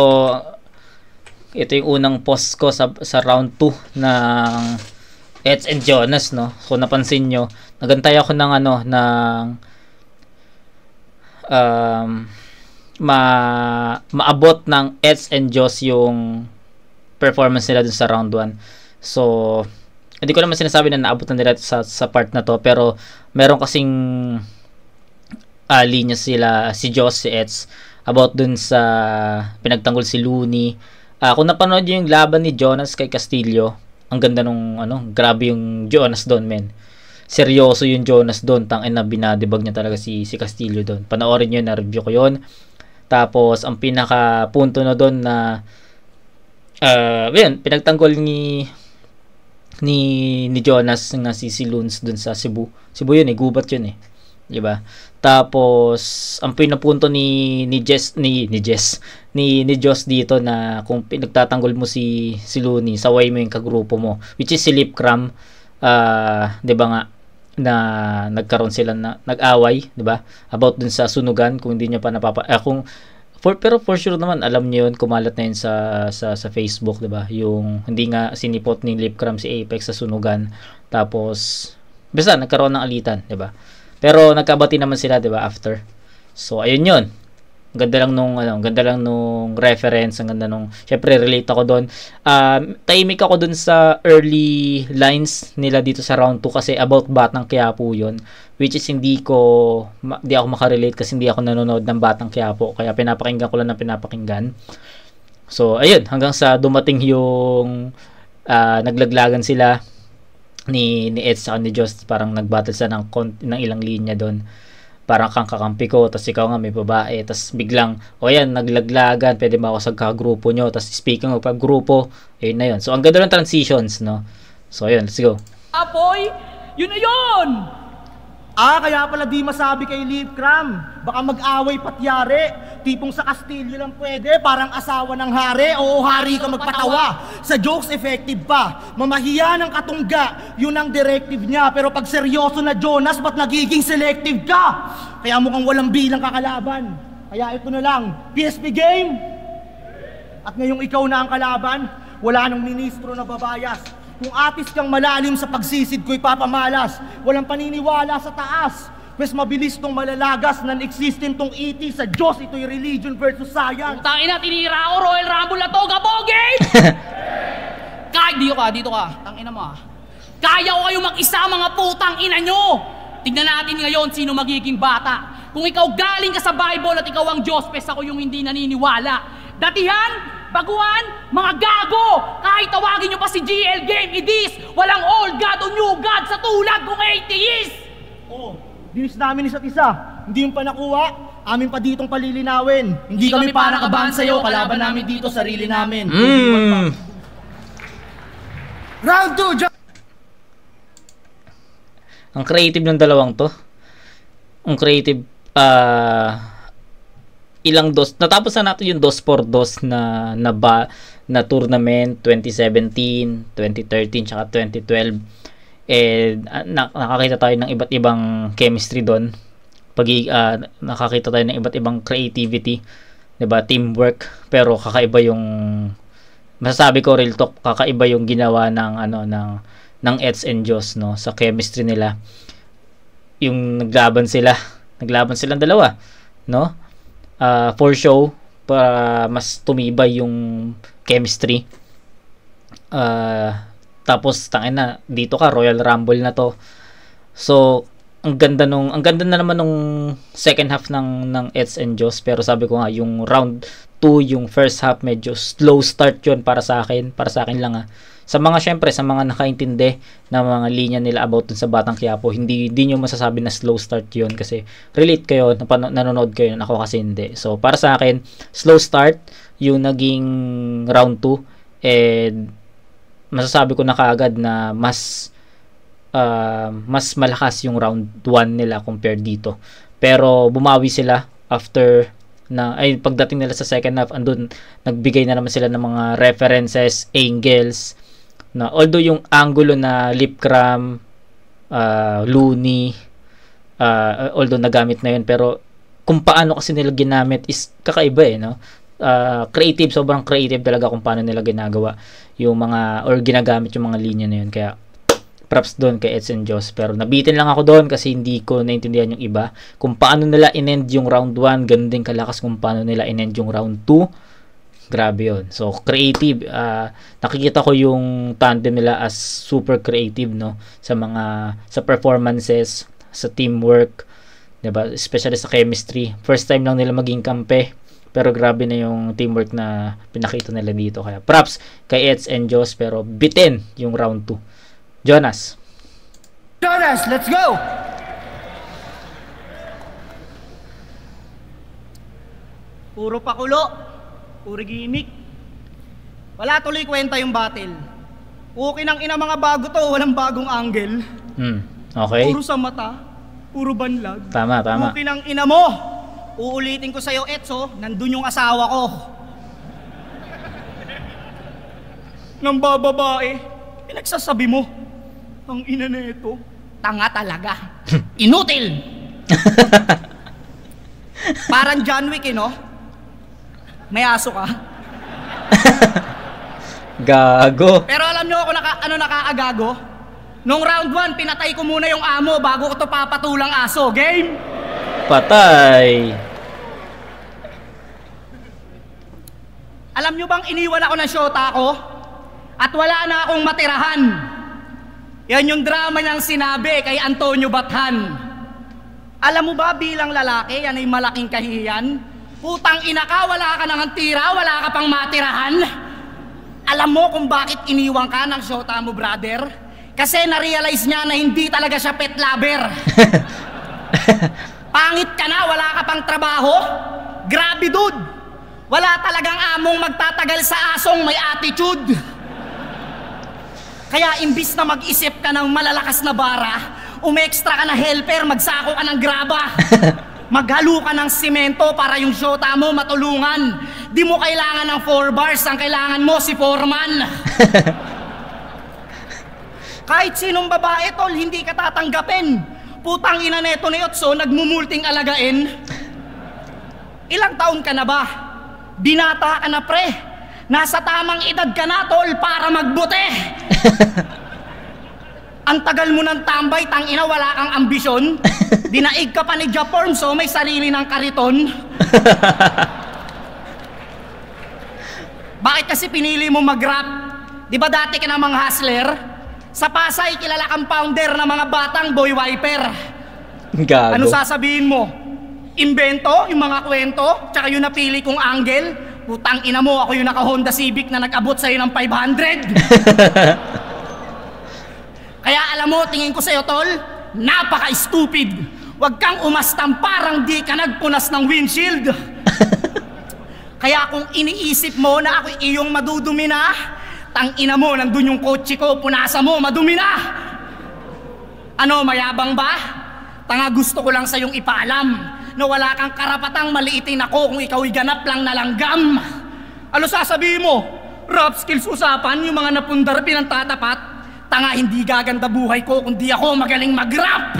ito yung unang post ko sa round 2 ng Eds and Jonas, no? So napansin nyo, nagantay ako ng maabot ng Eds and Jos yung performance nila dun sa round 1. So, hindi ko naman sinasabi na naabot na nila sa part na to, pero meron kasing linya sila, si Jos, si Eds, about dun sa pinagtanggol si Looney. Kung napanood yung laban ni Jonas kay Castillo, ang ganda nung, grabe yung Jonas doon, men. Seryoso yung Jonas doon, tangin na binadibag niya talaga si Castillo doon. Panoorin nyo, na-review ko yun. Tapos, ang pinaka punto na doon na pinagtanggol ni Jonas nga si Loons dun sa Cebu. Cebu yun gubat yun 'di ba? Tapos ang pinapunto ni Jos dito na kung pinagtatanggol mo si Looney, saway mo yung kagrupo mo, which is si Lip Cram, 'di ba nga na nagkaroon sila na nag-away, 'di ba? About dun sa sunugan, kung hindi niya pa pero for sure naman alam niyo yun, kumalat na yun sa Facebook, 'di ba? Yung hindi nga sinipot ni Lip Cram si Apex sa sunugan. Tapos basta nagkaroon ng alitan, 'di ba? Pero nagkabati naman sila, 'di ba, after. So ayun 'yun. Ganda lang nung reference, ang ganda nung, syempre relate ako doon. Tahimik ako doon sa early lines nila dito sa round 2 kasi about Batang Quiapo 'yun, which is hindi ako makarelate kasi hindi ako nanonood ng Batang Quiapo, kaya pinapakinggan ko lang ng pinapakinggan. So ayun, hanggang sa dumating yung naglaglagan sila ni Eds at ni Just, parang nagbattle sa ng ilang linya doon. Parang kang kakampi ko, tas ikaw nga may babae, tas biglang, yan, naglaglagan, pwede ba ako sa kagrupo nyo, tas speaking of pag-grupo, ayun na yun. So, ang ganda ng transitions, no? So, ayun, let's go.
Apoy, yun na yun!
Kaya pala di masabi kay Lip Cram. Baka mag-away patyari. Tipong sa Castillo lang pwede, parang asawa ng hari. Oo, hari ka magpatawa. Sa jokes, effective pa. Mamahiya ng katungga, yun ang directive niya. Pero pag seryoso na Jonas, ba't nagiging selective ka? Kaya mukhang walang bilang kakalaban. Kaya ito na lang, PSP game. At ngayong ikaw na ang kalaban, wala nang ministro na babayas. Kung atis kang malalim sa pagsisid ko'y papamalas, walang paniniwala sa taas. Mas mabilis tong malalagas, non-existent tong ET sa Diyos, ito'y religion versus science.
Tangin na, tinira ko Royal Rumble na to, Gabogin! Kahit dito ka, tangina mo Kaya ko kayo mag-isa, mga putang ina nyo! Tignan natin ngayon sino magiging bata. Kung ikaw galing ka sa Bible at ikaw ang Diyos, pes ako yung hindi naniniwala. Datihan, baguhan, mga gago! Kahit tawagin nyo pa si GL Game Idis, walang old god o new god sa tulad kong atheist!
Dinis namin isa't isa. Hindi yung pa nakuha, amin pa ditong palilinawin. Hindi kami para kabahan sa'yo, kalaban namin dito, sarili namin. Round 2,
Ang creative ng dalawang to. Ang creative, ilang dos, natapos na natin yung 2x2 na tournament 2017, 2013, tsaka 2012. Nakakita tayo ng iba't ibang chemistry doon. Nakakita tayo ng iba't ibang creativity, 'di ba? Teamwork, pero kakaiba yung, masasabi ko real talk, kakaiba yung ginawa ng Eds and Jos, no, sa chemistry nila. Yung naglaban silang dalawa, no? For show, para mas tumibay yung chemistry. Tapos tangin na, dito ka, Royal Rumble na to. So ang ganda na naman nung second half ng Eds and Joss, pero sabi ko nga yung round 2, yung first half medyo slow start yun para sa akin lang sa mga syempre sa mga nakaintindi na mga linya nila about dun sa Batang Quiapo, hindi nyo masasabi na slow start yun kasi relate kayo, nanonood kayo, ako kasi hindi. So para sa akin slow start yung naging round 2, and masasabi ko na kaagad na mas malakas yung round 1 nila compared dito. Pero bumawi sila after pagdating nila sa second half, andun nagbigay na naman sila ng mga references, angles, na although yung angulo na lip cram, loony, although nagamit na yun, pero kung paano kasi nila ginamit is kakaiba no? Creative, sobrang creative talaga kung paano nila ginagawa yung mga, or ginagamit yung mga linya na yun. Kaya props doon kay Eds and Joss. Pero nabitin lang ako doon kasi hindi ko naintindihan yung iba. Kung paano nila in-end yung round 1, ganun din kalakas kung paano nila in-end yung round 2. Grabe yun. So, creative. Nakikita ko yung tandem nila as super creative, no? Sa performances, sa teamwork, diba? Especially sa chemistry. First time lang nila maging kampe. Pero grabe na yung teamwork na pinakita nila dito. Kaya props kay Eds and Joss. Pero bitin yung round 2. Jonas,
let's go! Puro pakulo, puro gimmick. Wala tuloy kwenta yung battle. Okay ng ina mga bago to, walang bagong angle.
Okay.
Puro sa mata, puro banlag.
Tama.
Okay ng ina mo. Uulitin ko sa'yo, Etso, nandun yung asawa ko. Nang bababae, pinagsasabi mo. Ang ina na ito, tanga talaga. Inutil! Parang John Wick, no? May aso ka.
Gago.
Pero alam nyo ako ano nakakagago? Nung round 1, pinatay ko muna yung amo bago ko to papatulang aso. Game?
Patay.
Alam nyo bang iniwan ako ng syota ko? At wala na akong matirahan. Yan yung drama niyang sinabi kay Antonio Bathan. Alam mo ba bilang lalaki, yan ay malaking kahihiyan? Putang ina ka, wala ka nang tira, wala ka pang matirahan. Alam mo kung bakit iniwan ka ng syota mo, brother? Kasi na-realize niya na hindi talaga siya pet lover. Pangit ka na, wala ka pang trabaho? Grabe, dude. Wala talagang among magtatagal sa asong may attitude. Kaya imbis na mag-isip ka ng malalakas na bara, umextra ka na helper, magsako ka ng graba. Maghalo ka ng simento para yung syota mo matulungan. Di mo kailangan ng 4 bars, ang kailangan mo si foreman. Kahit sinong babae, tol, hindi ka tatanggapin. Putang ina neto ni Otso, nagmumulting alagain. Ilang taon ka na ba? Binata ka na, pre. Nasa tamang edad ka na, tol, para magbute. Ang tagal mo ng tambay, tangina, wala kang ambisyon. Dinaig ka pa ni Japorm, so may sarili ng kariton. Bakit kasi pinili mo mag-rap? Di ba dati ka namang hustler? Sa Pasay, kilala kang founder ng mga batang boy wiper.
Gago.
Ano sasabihin mo? Invento, yung mga kwento, tsaka yung napili kong angle? Putang ina mo, ako yung naka-Honda Civic na nag-abot sa'yo ng 500. Kaya alam mo, tingin ko sa'yo, tol, napaka-stupid. Huwag kang umastang parang di ka nagpunas ng windshield. Kaya kung iniisip mo na ako iyong madudumi na, tang ina mo, nandun yung kotse ko, punasa mo, madumi na. Ano, mayabang ba? Tanga, gusto ko lang sa'yong ipaalam na wala kang karapatang maliitin ako kung ikaw'y ganap lang na langgam. Ano sasabihin mo? Rap skills usapan, yung mga napundar pinantatapat. Tanga, hindi gaganda buhay ko kung di ako magaling mag-rap.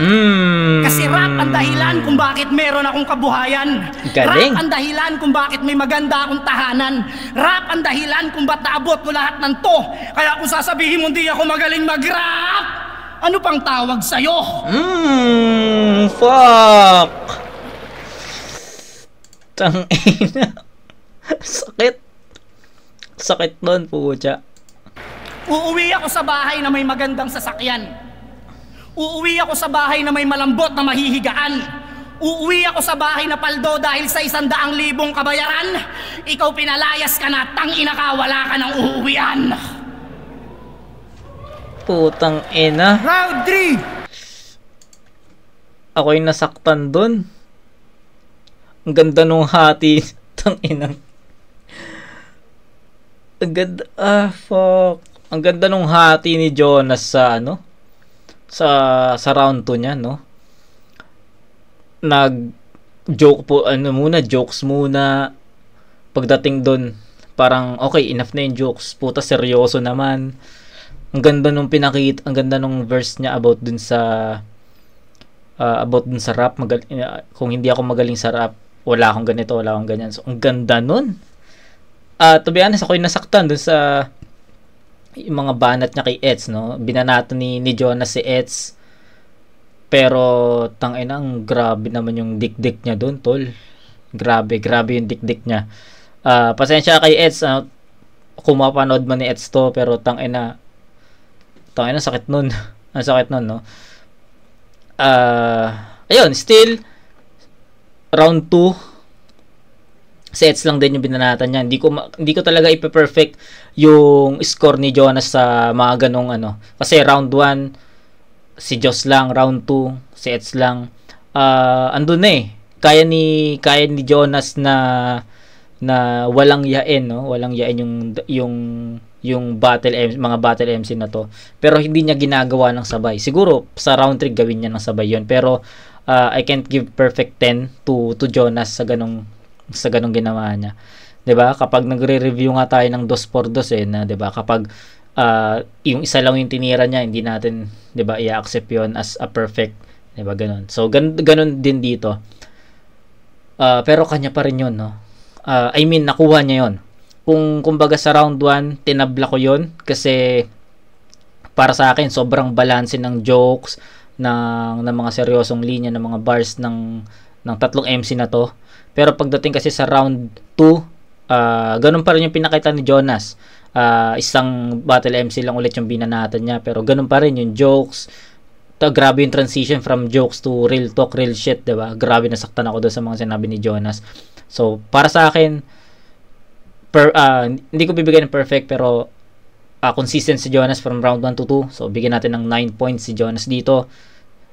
Kasi rap ang dahilan kung bakit meron akong kabuhayan.
Galing.
Rap ang dahilan kung bakit may maganda akong tahanan. Rap ang dahilan kung ba't naabot ko lahat ng to. Kaya kung sasabihin mo di ako magaling mag-rap, ano pang tawag sa'yo?
Fuck. Tangina. Sakit nun, pucha.
Uuwi ako sa bahay na may magandang sasakyan. Uuwi ako sa bahay na may malambot na mahihigaan. Uuwi ako sa bahay na paldo dahil sa 100,000 kabayaran. Ikaw pinalayas ka na, tangina ka, wala ka ng uuwian.
Putang ina.
Round 3!
Ako'y nasaktan dun. Ang ganda nung hati. Tang ina. Ang ganda, fuck. Ang ganda nung hati ni Jonas sa ano? Sa round 2 niya, no? Nag-joke po, jokes muna. Pagdating doon, parang, okay, enough na yung jokes. Puta, seryoso naman. Ang ganda nung pinakita, ang ganda nung verse niya about dun sa rap. Kung hindi ako magaling sa rap, wala akong ganito, wala akong ganyan. So, ang ganda nun. To be honest, ako'y nasaktan dun sa yung mga banat niya kay Eds, no? Binanato ni Jonas si Eds. Pero tangina, ang grabe naman yung dikdik niya doon, tol. Grabe yung dikdik niya. Pasensya kay Eds, kung mapanood man ni Eds to, pero tangina sakit nun. Ang sakit nun, no? Ayun, still round 2 si Eds lang din yung binanatan niya. Hindi ko talaga ipe-perfect yung score ni Jonas sa mga ganong ano. Kasi round 1 si Joss lang, round 2 si Eds lang. Andun na eh. Kaya ni Jonas na walang yain, no? Walang yain yung battle MC, mga battle MC na to. Pero hindi niya ginagawa ng sabay. Siguro sa round 3 gawin niya ng sabay 'yon. Pero I can't give perfect 10 to Jonas sa ganong ginawa niya. 'Di ba? Kapag nagre-review nga tayo ng 2x2 na 'di ba? Kapag yung isa lang yung tinira niya, hindi natin 'di ba i-accept 'yon as a perfect, 'di ba? Ganun. So ganun din dito. Pero kanya pa rin 'yon, no? I mean, nakuha niya 'yon. Kung kumbaga sa round 1, tinabla ko 'yon kasi para sa akin sobrang balanse ng jokes ng mga seryosong linya ng mga bars ng tatlong MC na to. Pero pagdating kasi sa round 2, ganun pa rin yung pinakita ni Jonas. Isang battle MC lang ulit yung binanatan niya, pero ganun pa rin yung jokes. Grabe yung transition from jokes to real talk, real shit, diba? Grabe, nasaktan ako doon sa mga sinabi ni Jonas. So, para sa akin, hindi ko bibigyan ng perfect, pero consistent si Jonas from round 1 to 2. So, bigyan natin ng 9 points si Jonas dito.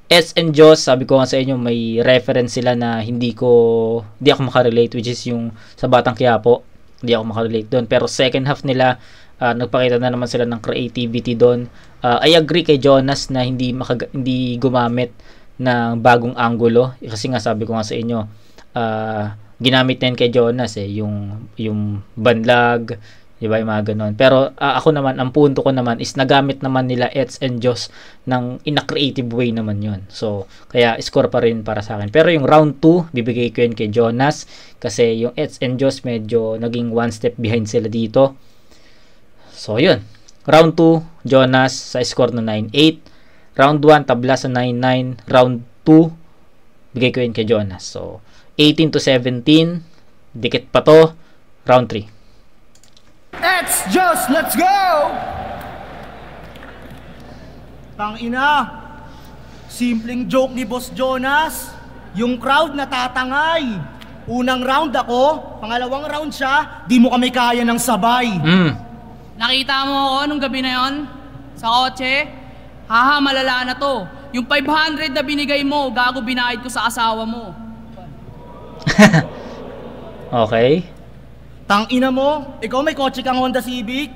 Eds and Joss, sabi ko nga sa inyo, may reference sila na hindi ako makarelate, which is yung sa Batang Quiapo. Hindi ako makarelate doon. Pero second half nila, nagpakita na naman sila ng creativity doon. I agree kay Jonas na hindi gumamit ng bagong angulo. Kasi nga sabi ko nga sa inyo, ginamit na yun kay Jonas yung banlag, diba, yung mga ganun. Pero ako naman, ang punto ko naman is nagamit naman nila Eds and Joss in a creative way naman yun. So, kaya score pa rin para sa akin. Pero yung round 2, bibigay ko yun kay Jonas kasi yung Eds and Joss medyo naging one step behind sila dito. So, yun. Round 2, Jonas sa score na 9-8. Round 1, tabla sa 9-9. Round 2, bigay ko yun kay Jonas. So, 18-17. Dikit pa to. Round 3.
Eds, Joss, let's go! Tangina, simpleng joke ni Boss Jonas. Yung crowd natatangay. Unang round ako, pangalawang round siya, di mo kami kaya ng sabay.
Nakita mo ako nung gabi na yon sa kotse? Haha, malala na to. Yung 500 na binigay mo, gago binayad ko sa asawa mo.
Okay.
Tangina mo, ikaw may kotse kang Honda Civic.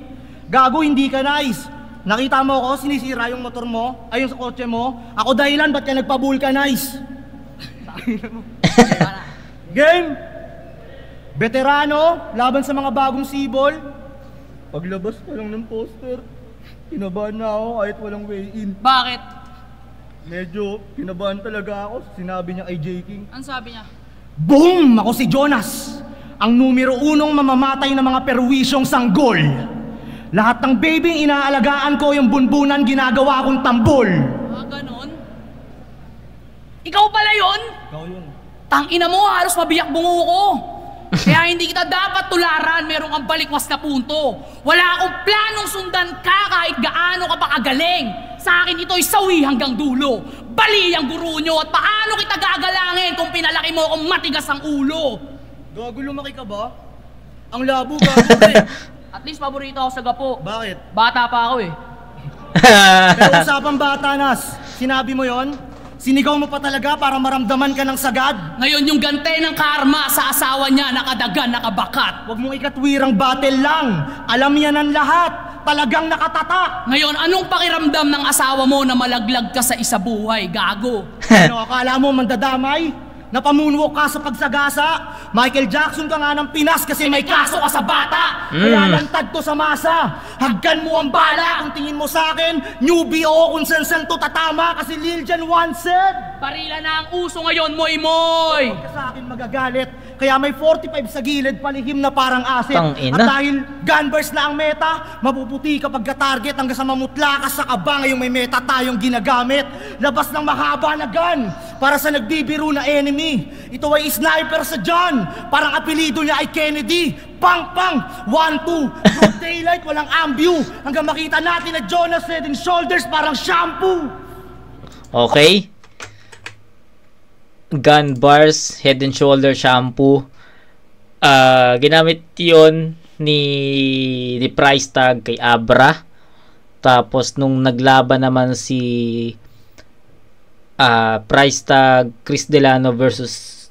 Gago, hindi ka nice. Nakita mo ako, sinisira yung motor mo, ayun sa kotse mo. Ako dahilan, ba't ka nagpa-vulcanize? Tangina mo. Game! Veterano, laban sa mga bagong sibol. Paglabas pa lang ng poster, kinabahan na ako kahit walang way-in.
Bakit?
Medyo kinabahan talaga ako, sinabi niya kay J. King.
Ano sabi niya?
Boom! Ako si Jonas, ang numero 1 mamamatay ng mga perwisyong sanggol. Lahat ng babying inaalagaan ko, yung bunbunan ginagawa kong tambol.
Ganon? Ikaw pala yun?
Ikaw yun.
Tangina mo, halos mabiyak bungo ko. Kaya hindi kita dapat tularan, meron kang balikwas na punto. Wala akong planong sundan ka kahit gaano ka pa kagaling. Sa akin ito'y sawi hanggang dulo. Bali ang guro nyo at paano kita gagalangin kung pinalaki mo akong matigas ang ulo?
Gago, lumaki ka ba? Ang labo, gago eh.
At least paborito ako sa gapo.
Bakit?
Bata pa ako eh.
Pero usapang bata, Nas. Sinabi mo yon? Sinigaw mo pa talaga para maramdaman ka ng sagad?
Ngayon yung gante ng karma sa asawa niya, nakadagan, nakabakat.
Huwag mong ikatwirang battle lang. Alam yan ang lahat. Talagang nakatatak.
Ngayon, anong pakiramdam ng asawa mo na malaglag ka sa isa buhay, gago?
Ano, akala mo mandadamay? Napamunwok ka sa pagsagasa? Michael Jackson ka nga ng Pinas kasi may kaso ka sa bata. Kaya lantad to sa masa. Haggan mo ang bala kung tingin mo sa akin. Newbie o kung san to tatama kasi Lil Jon once said.
Barila na ang uso ngayon, moy-moy.
Huwag ka sa akin magagalit. Kaya may 45 sa gilid, palihim na parang asin.
Tangina.
At dahil gunburst na ang meta, mapuputi kapag ka-target hanggang sa mamutla ka sa kaba. Ngayong may meta tayong ginagamit. Labas ng mahaba na gun para sa nagbibiro na enemy. Ito ay sniper sa John. Parang apelido niya ay Kennedy. Pang-pang, 1-2. Broad daylight, walang ambu. Hanggang makita natin na Jonas Head and Shoulders parang shampoo.
Okay. Gun bars, head and shoulder shampoo. Ginamit yon ni price tag kay Abra. Tapos nung naglaban naman si price tag Chris Delano versus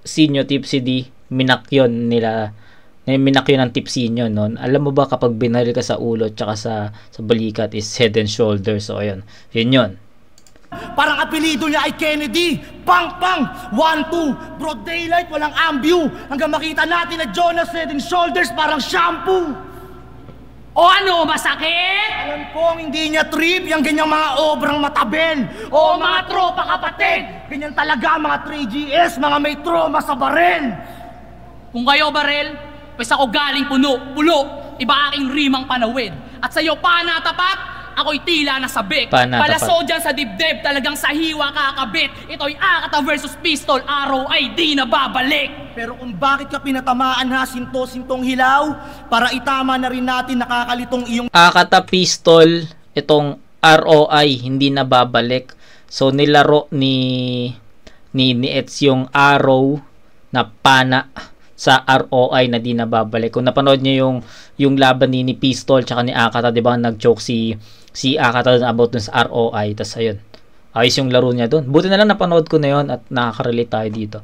Sinyo Tipsy D, minak yun ng Tipsinyo noon. Alam mo ba kapag binaril ka sa ulo tsaka sa balikat is head and shoulder. So ayun, yun.
Parang apelido niya ay Kennedy. Pang-pang, 1-2. Broad daylight, walang ambu. Hanggang makita natin na Jonas Head and Shoulders parang shampoo.
O ano, masakit?
Alam kong hindi niya trip yung ganyang mga obrang matabel. O mga tropa kapatid. Ganyan talaga mga 3GS, mga may trauma sa barel.
Kung kayo, barel, pues ako galing pulo. Iba aking rimang panawid. At sa'yo pa natapat, ako'y tila na sabik. Palaso dyan sa dibdib, talagang sa hiwa kakabit. Ito'y Akata versus Pistol, araw ay di na babalik.
Pero kung bakit ka pinatamaan ha, sinto-sintong hilaw, para itama na rin natin nakakalitong iyong
Akata Pistol, itong ROI, hindi na babalik. So nilaro ni Eds yung arrow na pana sa ROI na di na babalik. Kung napanood niyo yung laban ni Pistol tsaka ni Akata, 'di ba, nag-joke si Akata about dun sa ROI, tas ayun, ayos yung laro niya dun. Buti na lang napanood ko na yun at nakaka-relate tayo dito.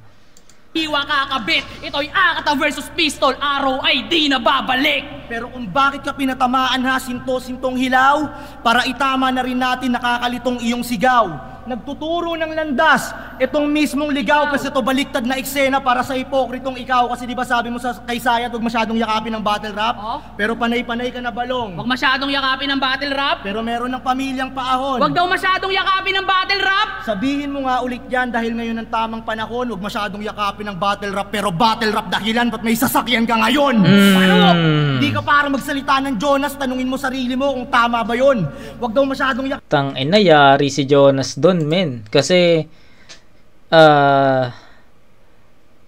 Hiwa kakabit, ito'y Akata versus Pistol, araw ay di na babalik.
Pero kung bakit ka pinatamaan ha, sinto-sintong hilaw, para itama na rin natin nakakalitong iyong sigaw. Nagtuturo ng landas itong mismong ligaw kasi ito baliktad na eksena para sa hipokritong ikaw. Kasi di ba sabi mo kay Sayat, huwag masyadong yakapin ng battle rap?
Oh?
Pero panay-panay ka na balong.
Huwag masyadong yakapin ng battle rap?
Pero meron ng pamilyang paahon.
Huwag daw masyadong yakapin ng battle rap?
Sabihin mo nga ulit yan dahil ngayon ang tamang panahon. Huwag masyadong yakapin ng battle rap, pero battle rap dahilan ba't may sasakyan ka ngayon? Ano? Hindi ka para magsalita ng Jonas, tanungin mo sarili mo kung tama ba yun. Huwag daw masyadong
Tangina, yari si Jonas doon, men. Kasi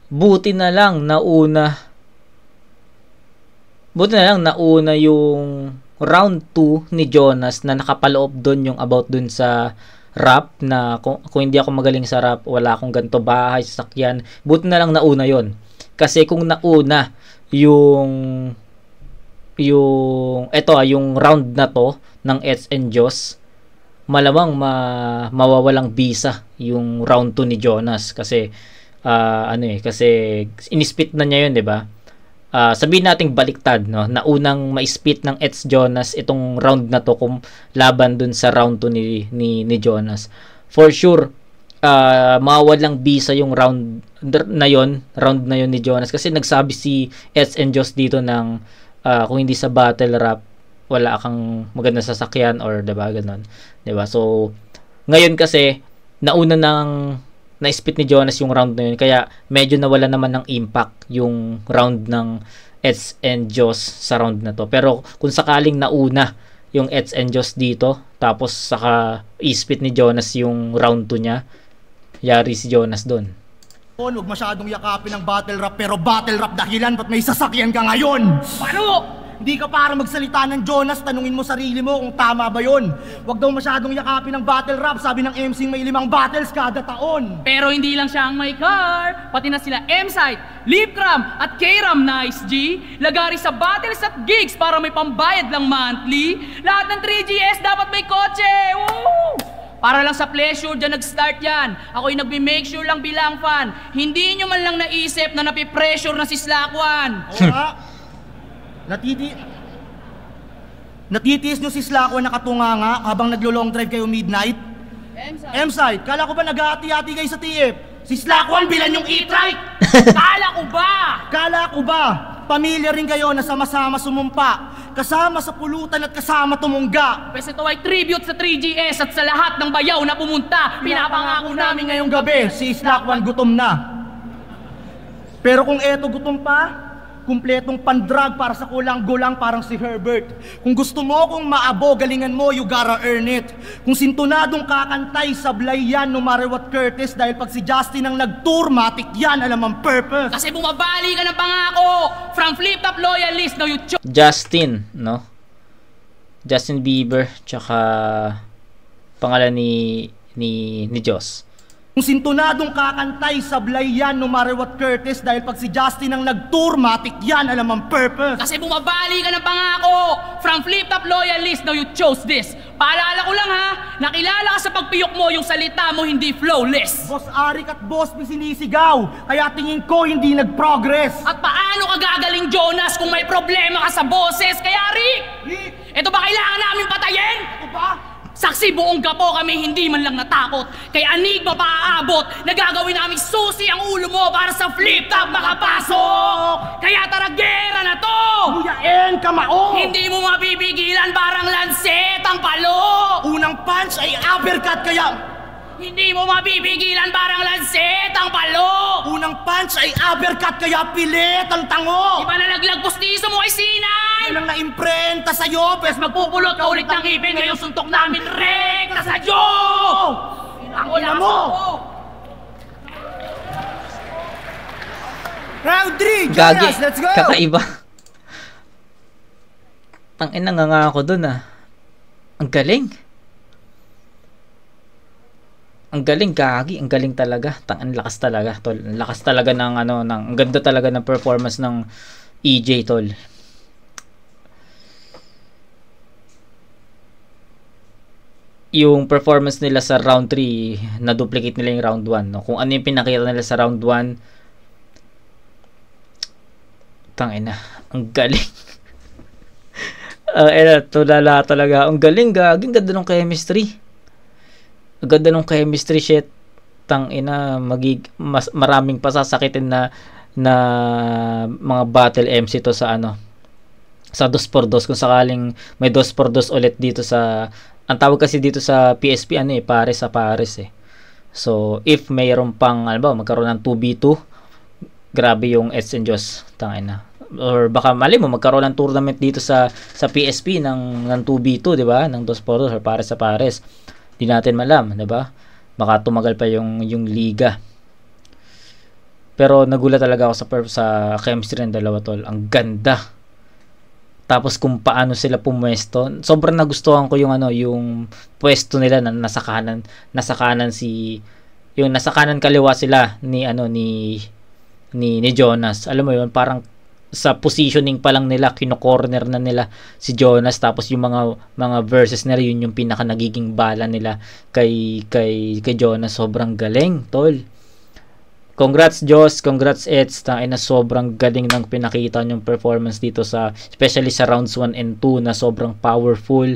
buti na lang nauna yung round 2 ni Jonas na nakapaloob doon yung about doon sa rap na kung hindi ako magaling sa rap, wala akong ganito bahay, sasakyan. Buti na lang nauna yon. Kasi kung nauna yung round na to ng Eds and Joss, malamang mawawalang bisa yung round 2 ni Jonas kasi kasi inispit na niya yun, 'di ba? Sabihin nating baliktad, no? Naunang ma-spit ng Eds Jonas itong round na to kung laban dun sa round 2 ni Jonas. For sure, mawawalang bisa yung round na yon ni Jonas kasi nagsabi si Eds and Joss dito ng kung hindi sa battle rap wala kang magandang sasakyan or 'di ba ganun, 'di ba? So ngayon kasi nauna nang na-spit ni Jonas yung round na yun kaya medyo nawala naman ng impact yung round ng Eds and Joss sa round na to. Pero kung sakaling nauna yung Eds and Joss dito tapos saka i-spit ni Jonas yung round 2 niya, yari si Jonas doon.
Huwag masyadong yakapin ng battle rap, pero battle rap dahilan ba't may sasakyan ka ngayon?
Paano?
Hindi ka para magsalita ng Jonas, tanungin mo sarili mo kung tama ba yun. Huwag daw masyadong yakapin ng battle rap, sabi ng MC may 5 battles kada taon.
Pero hindi lang siya ang may car, pati na sila M-Site, Lipcram at K-Ram, nice G. Lagari sa battles at gigs para may pambayad lang monthly. Lahat ng 3GS dapat may kotse! Woo! Para lang sa pleasure, dyan nag-start yan. Ako'y nagme-make sure lang bilang fan. Hindi nyo man lang naisip na napipressure na si Slakwan.
Oo nga. Natitiis nyo si Slakwan na katunganga habang naglo-long drive kayo midnight? M-Site, kala ko ba nag-aati-ati kayo sa TF? Si Slakwan bilan yung e-trike!
Kala ko ba?
Kala ko ba? Pamilya rin kayo na sama-sama sumumpa, kasama sa pulutan at kasama tumungga.
Pwes ito ay tribute sa 3GS at sa lahat ng bayaw na pumunta. Pinapangako namin ngayong
gabi, si Slakwan gutom na. Pero kung eto gutom pa, kumpletong pandrag para sa kulang-gulang parang si Herbert. Kung gusto mo kung maabo, galingan mo, you gotta earn it. Kung sintonadong kakantay, sablay yan, no matter what Curtis, dahil pag si Justin ang nag-tour, matik yan, alam ang purpose.
Kasi bumabali ka ng pangako. From flip-top loyalist, now you
Justin, no? Justin Bieber, tsaka pangalan ni Joss.
Kung sintonadong kakantay, sablay yan, no matter what Curtis, dahil pag si Justin ang nag-tour, matik yan, alam ang purpose.
Kasi bumabali ka ng pangako. From flip-top loyalist, now you chose this. Paalala ko lang ha, nakilala ka sa pagpiyok mo, yung salita mo hindi flawless.
Boss Arik at Boss P sinisigaw, kaya tingin ko hindi nag-progress.
At paano ka gagaling, Jonas, kung may problema ka sa boses? Kaya Rick, ito ba kailangan namin patayin?
Ito ba?
Saksi buong gapo kami, hindi man lang natakot. Kay Enigma pa aabot, nagagawin namin susi ang ulo mo para sa flip-top makapasok. Kaya tara, gera na to!
Buyain ka mao!
Hindi mo mapipigilan, parang lanset ang palo!
Unang punch ay uppercut kaya...
Hindi mo mapipigilan, parang lanset ang palo!
Unang punch ay uppercut kaya pilit ang tango!
Iba na naglag pustiso mo kay Sinay!
Yan ang na-imprenta sa'yo,
Pes magpupulot ka ulit ng ngipin, ngayong suntok namin rekta sa Diyo!
Ang ina mo! Round 3,
Gagi,
Jonas, let's go!
kakaiba. Tangina nga ako dun ah. Ang galing. Ang galing, gagi, ang galing talaga. Ang lakas talaga, tol. Ang lakas talaga ng ang ganda talaga ng performance ng EJ, tol. Yung performance nila sa round 3, na-duplicate nila yung round 1, no? Kung ano yung pinakita nila sa round 1, tangina, ang galing. Tulala talaga. Ang galing, gagi, ang ganda ng chemistry. Ang ganda ng chemistry, shit. Tangina, maraming pasasakitin na mga battle MC to sa sa 2x2 kung sakaling may 2x2 ulit dito sa, ang tawag kasi dito sa PSP pares sa pares eh. So if mayroon pang magkaroon ng 2v2, grabe yung Eds and Joss, tangina. Or baka mali mo magkaroon ng tournament dito sa PSP ng 2v2, di ba? Ng 2x2 or pares sa pares. Di natin malam, di ba? Baka tumagal pa yung liga. Pero nagulat talaga ako sa chemistry ng dalawa, tol. Ang ganda. Tapos kung paano sila pumwesto, sobrang nagustuhan ko yung pwesto nila na nasa kanan kaliwa sila ni Jonas. Alam mo yun, parang sa positioning pa lang nila, kino-corner na nila si Jonas, tapos yung mga verses nila, yun yung pinaka nagiging bala nila kay Jonas. Sobrang galing, tol. Congrats Joss, congrats Eds, na sobrang galing ng pinakita yung performance dito especially sa rounds 1 and 2 na sobrang powerful.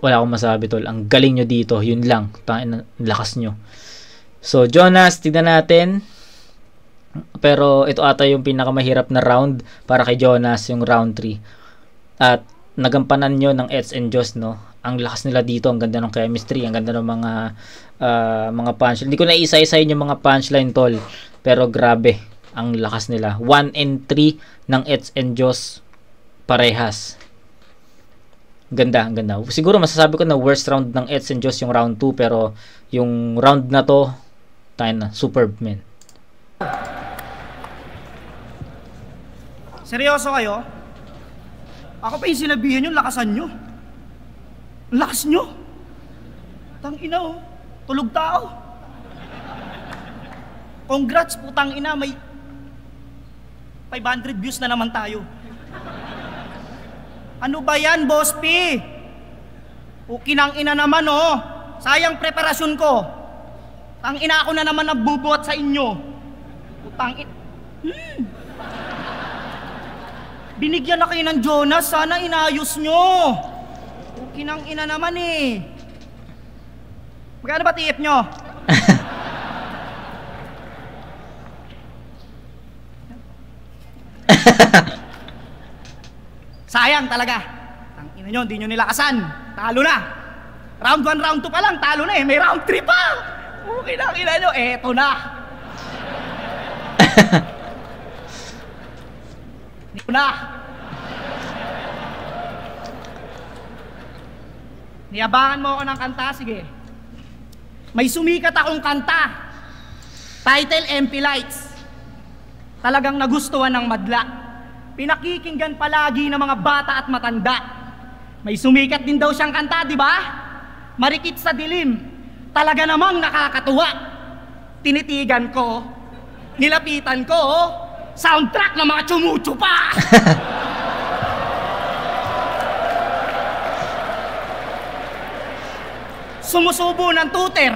Wala akong masabi, tol. Ang galing nyo dito, yun lang. Lakas nyo. So Jonas, tignan natin. Pero ito ata yung pinakamahirap na round para kay Jonas, yung round 3. At nagampanan nyo ng Eds and Joss, no? Ang lakas nila dito, ang ganda ng chemistry, ang ganda ng mga punchline. Hindi ko na isa-isahin yung mga punchline, tol. Pero grabe, ang lakas nila. 1 and 3 ng Eds and Joss parehas. Ganda, ang ganda. Siguro masasabi ko na worst round ng Eds and Joss yung round 2, pero yung round na to, superb, man.
Seryoso kayo? Ako pa yung sinabihan nyo, lakasan nyo. Ang lakas nyo. Tangina oh, tulog tao. Congrats putang ina, may 500 views na naman tayo. Ano ba yan, Boss P? Ukinang ina naman oh. Sayang preparasyon ko. Tang ina ako na naman nagbubuhat sa inyo. Putang ina. Binigyan na kayo ng Jonas, sana inayos nyo. Ukinang ina naman eh. Magkano ba tip nyo? Sayang talaga. Ang ina nyo, hindi nyo nilakasan. Talo na. Round 1, round 2 pa lang, talo na eh. May round 3 pa. Okay na, ina nyo, eto na. Eto na. Niyabangan mo ako ng kanta, sige. May sumikat akong kanta. Title, MP Lights. Talagang nagustuhan ng madla. Pinakikinggan palagi ng mga bata at matanda. May sumikat din daw siyang kanta, di ba? Marikit sa dilim. Talaga namang nakakatuwa. Tinitigan ko, nilapitan ko, soundtrack ng mga tsumutsupa. Sumusubo ng tuter,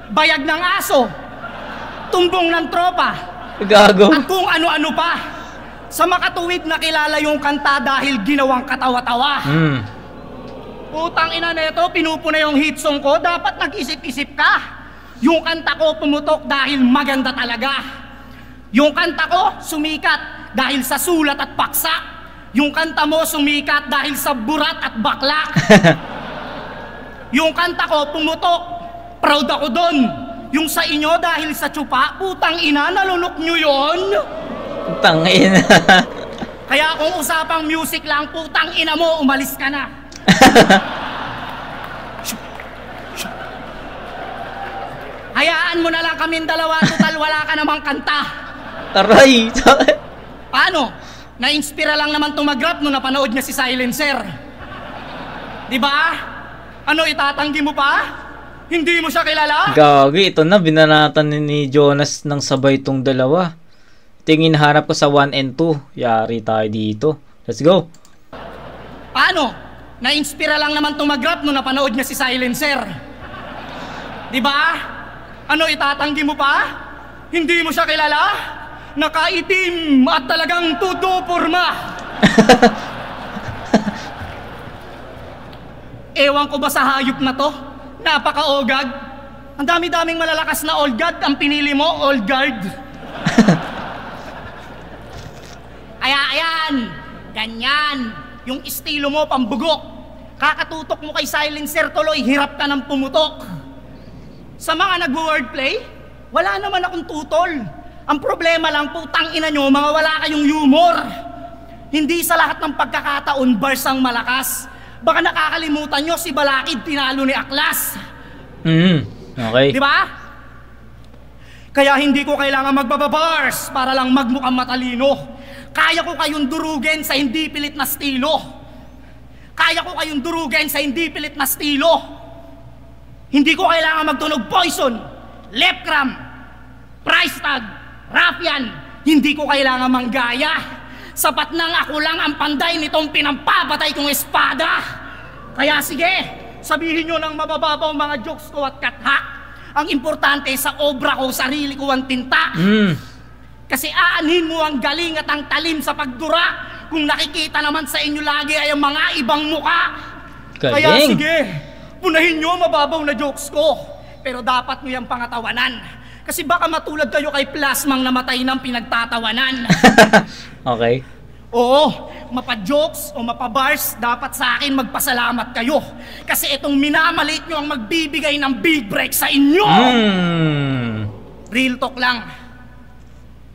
bayag ng aso, tumbong ng tropa,
Gago.
at kung ano-ano pa. Sa makatuwid na kilala yung kanta dahil ginawang katawa-tawa. Putang ina neto, pinupuna yung hit song ko, dapat nag-isip-isip ka. Yung kanta ko pumutok dahil maganda talaga. Yung kanta ko sumikat dahil sa sulat at paksa. Yung kanta mo sumikat dahil sa burat at baklak. Yung kanta ko pumutok, proud ako doon. Yung sa inyo dahil sa tsupa, putang ina, nalunok nyo yun.
Putang ina.
Kaya kung usapang music lang, putang ina mo, umalis ka na. Hayaan mo na lang kaming dalawa, total wala ka namang kanta.
Taray.
Paano? Na-inspira lang naman tumagrap nung napanood niya si Silencer. Diba? Ano, itatanggi mo pa? Hindi mo siya kilala?
Gagi, ito na, binanatan ni Jonas ng sabay tong dalawa. Tingin harap ko sa 1 and 2. Yari tayo dito. Let's go.
Paano? Na-inspira lang naman tumagrap nung napanood niya si Silencer. Diba? Ano, itatanggi mo pa? Hindi mo siya kilala? Nakaitim at talagang todo porma. Ewan ko ba sa hayop na to? Napaka-ogad. Ang dami-daming malalakas na old guard. Ang pinili mo, old guard. Kaya ayan, ganyan. Yung estilo mo, pambugok. Kakatutok mo kay Silencer tuloy, hirap ka ng pumutok. Sa mga nag-wordplay, wala naman akong tutol. Ang problema lang, putang ina nyo, mga wala kayong humor. Hindi sa lahat ng pagkakataon, bars ang malakas. Baka nakakalimutan nyo, si Balakid tinalo ni Aklas.
Okay.
Di ba? Kaya hindi ko kailangan magbababars para lang magmukhang matalino. Kaya ko kayong durugin sa hindi pilit na estilo. Kaya ko kayong durugin sa hindi pilit na estilo. Hindi ko kailangan magtunog poison, left cram, price tag, ruffian. Hindi ko kailangan manggaya. Sapat nang ako lang ang panday nitong pinampapatay kong espada. Kaya sige, sabihin nyo ng mabababaw mga jokes ko at katha. Ang importante sa obra ko, sarili ko ang tinta. Kasi aanhin mo ang galing at ang talim sa pagdura. Kung nakikita naman sa inyo lagi ay ang mga ibang muka.
Galing.
Kaya sige, punahin nyo mababaw na jokes ko. Pero dapat nyo yung pangatawanan. Kasi baka matulad kayo kay Plasmang namatay ng pinagtatawanan.
Okay.
Oo, mapa-jokes o mapa-bars, dapat sa akin magpasalamat kayo. Kasi itong minamalit nyo ang magbibigay ng big break sa inyo. Real talk lang.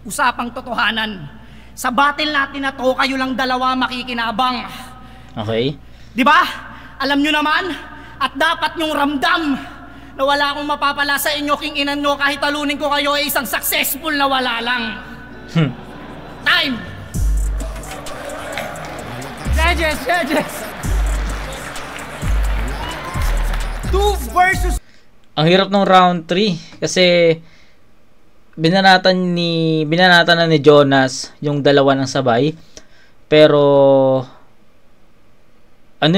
Usapang totohanan. Sa battle natin na to, kayo lang dalawa makikinabang.
Okay.
Di ba? Alam nyo naman, at dapat nyong ramdam na wala akong mapapala sa inyo king inan nyo kahit talunin ko kayo ay isang successful na wala lang. Time! Judges, judges. 2 versus...
Ang hirap ng round 3 kasi binanatan na ni Jonas yung dalawa ng sabay. Pero ano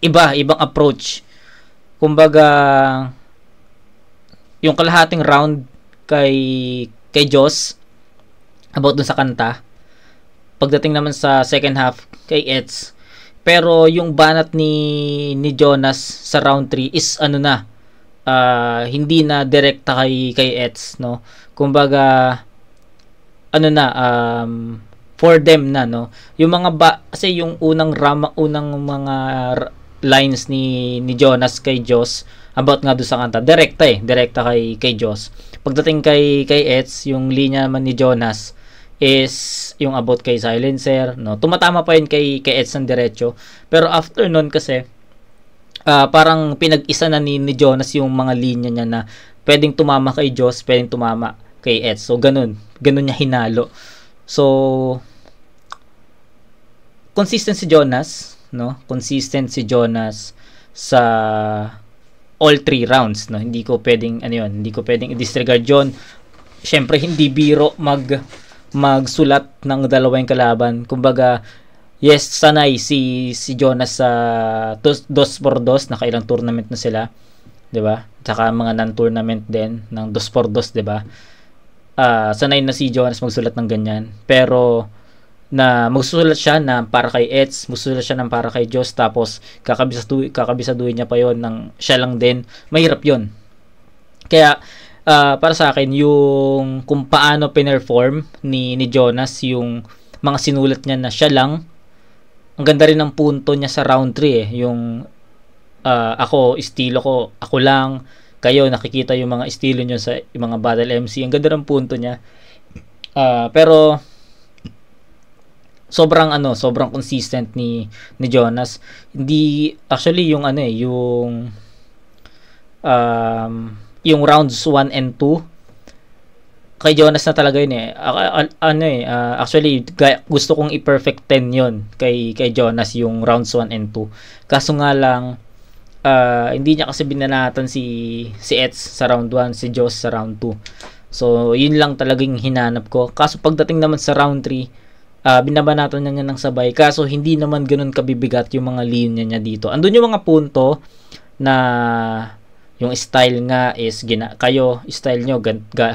ibang approach. Kumbaga yung kalahating round kay Joss about dun sa kanta. Pagdating naman sa second half kay Eds. Pero yung banat ni Jonas sa round 3 is hindi na direkta kay Eds, no. Kumbaga for them na, no. Yung mga kasi yung unang mga lines ni Jonas kay Joss about nga doon sa kanta, direkta kay Joss. Pagdating kay Eds, yung linya naman ni Jonas is yung about kay Silencer, no. Tumatama pa yun kay Eds ng diretso. Pero after nun kasi parang pinag-isa na ni Jonas yung mga linya niya na pwedeng tumama kay Joss, pwedeng tumama kay Eds. So ganun niya hinalo. So consistent si Jonas, no? Consistent si Jonas sa all 3 rounds, no? Hindi ko pwedeng i-disregard 'yon. Syempre hindi biro magsulat ng dalawa yung kalaban. Kumbaga, yes, sanay si Jonas sa 2x2, nakailang tournament na sila, 'di ba? Tsaka mga non-tournament din ng 2x2, 'di ba? Sanay na si Jonas magsulat ng ganyan. Pero na magsusulat siya na para kay Eds, magsusulat siya ng para kay Joss, tapos kakabisaduhin niya pa yon ng siya lang din. Mahirap yon. Kaya para sa akin, yung kung paano pinerform ni Jonas yung mga sinulat niya na siya lang, ang ganda rin ng punto niya sa round 3 yung estilo ko, ako lang, kayo nakikita yung mga estilo niyo sa yung mga battle MC. Ang ganda ng punto niya. Pero sobrang consistent ni Jonas. Hindi actually yung yung rounds 1 and 2 kay Jonas na talaga yun actually gusto kong i-perfect 10 yun kay Jonas, yung rounds 1 and 2. Kaso nga lang hindi niya kasi binanatan si Eds sa round 1, si Joss sa round 2. So yun lang talagang hinanap ko. Kaso pagdating naman sa round 3, binabanatan niya ng sabay. Kaso hindi naman ganoon kabibigat yung mga linya niya dito. Andun yung mga punto na yung style nga is kayo, style nyo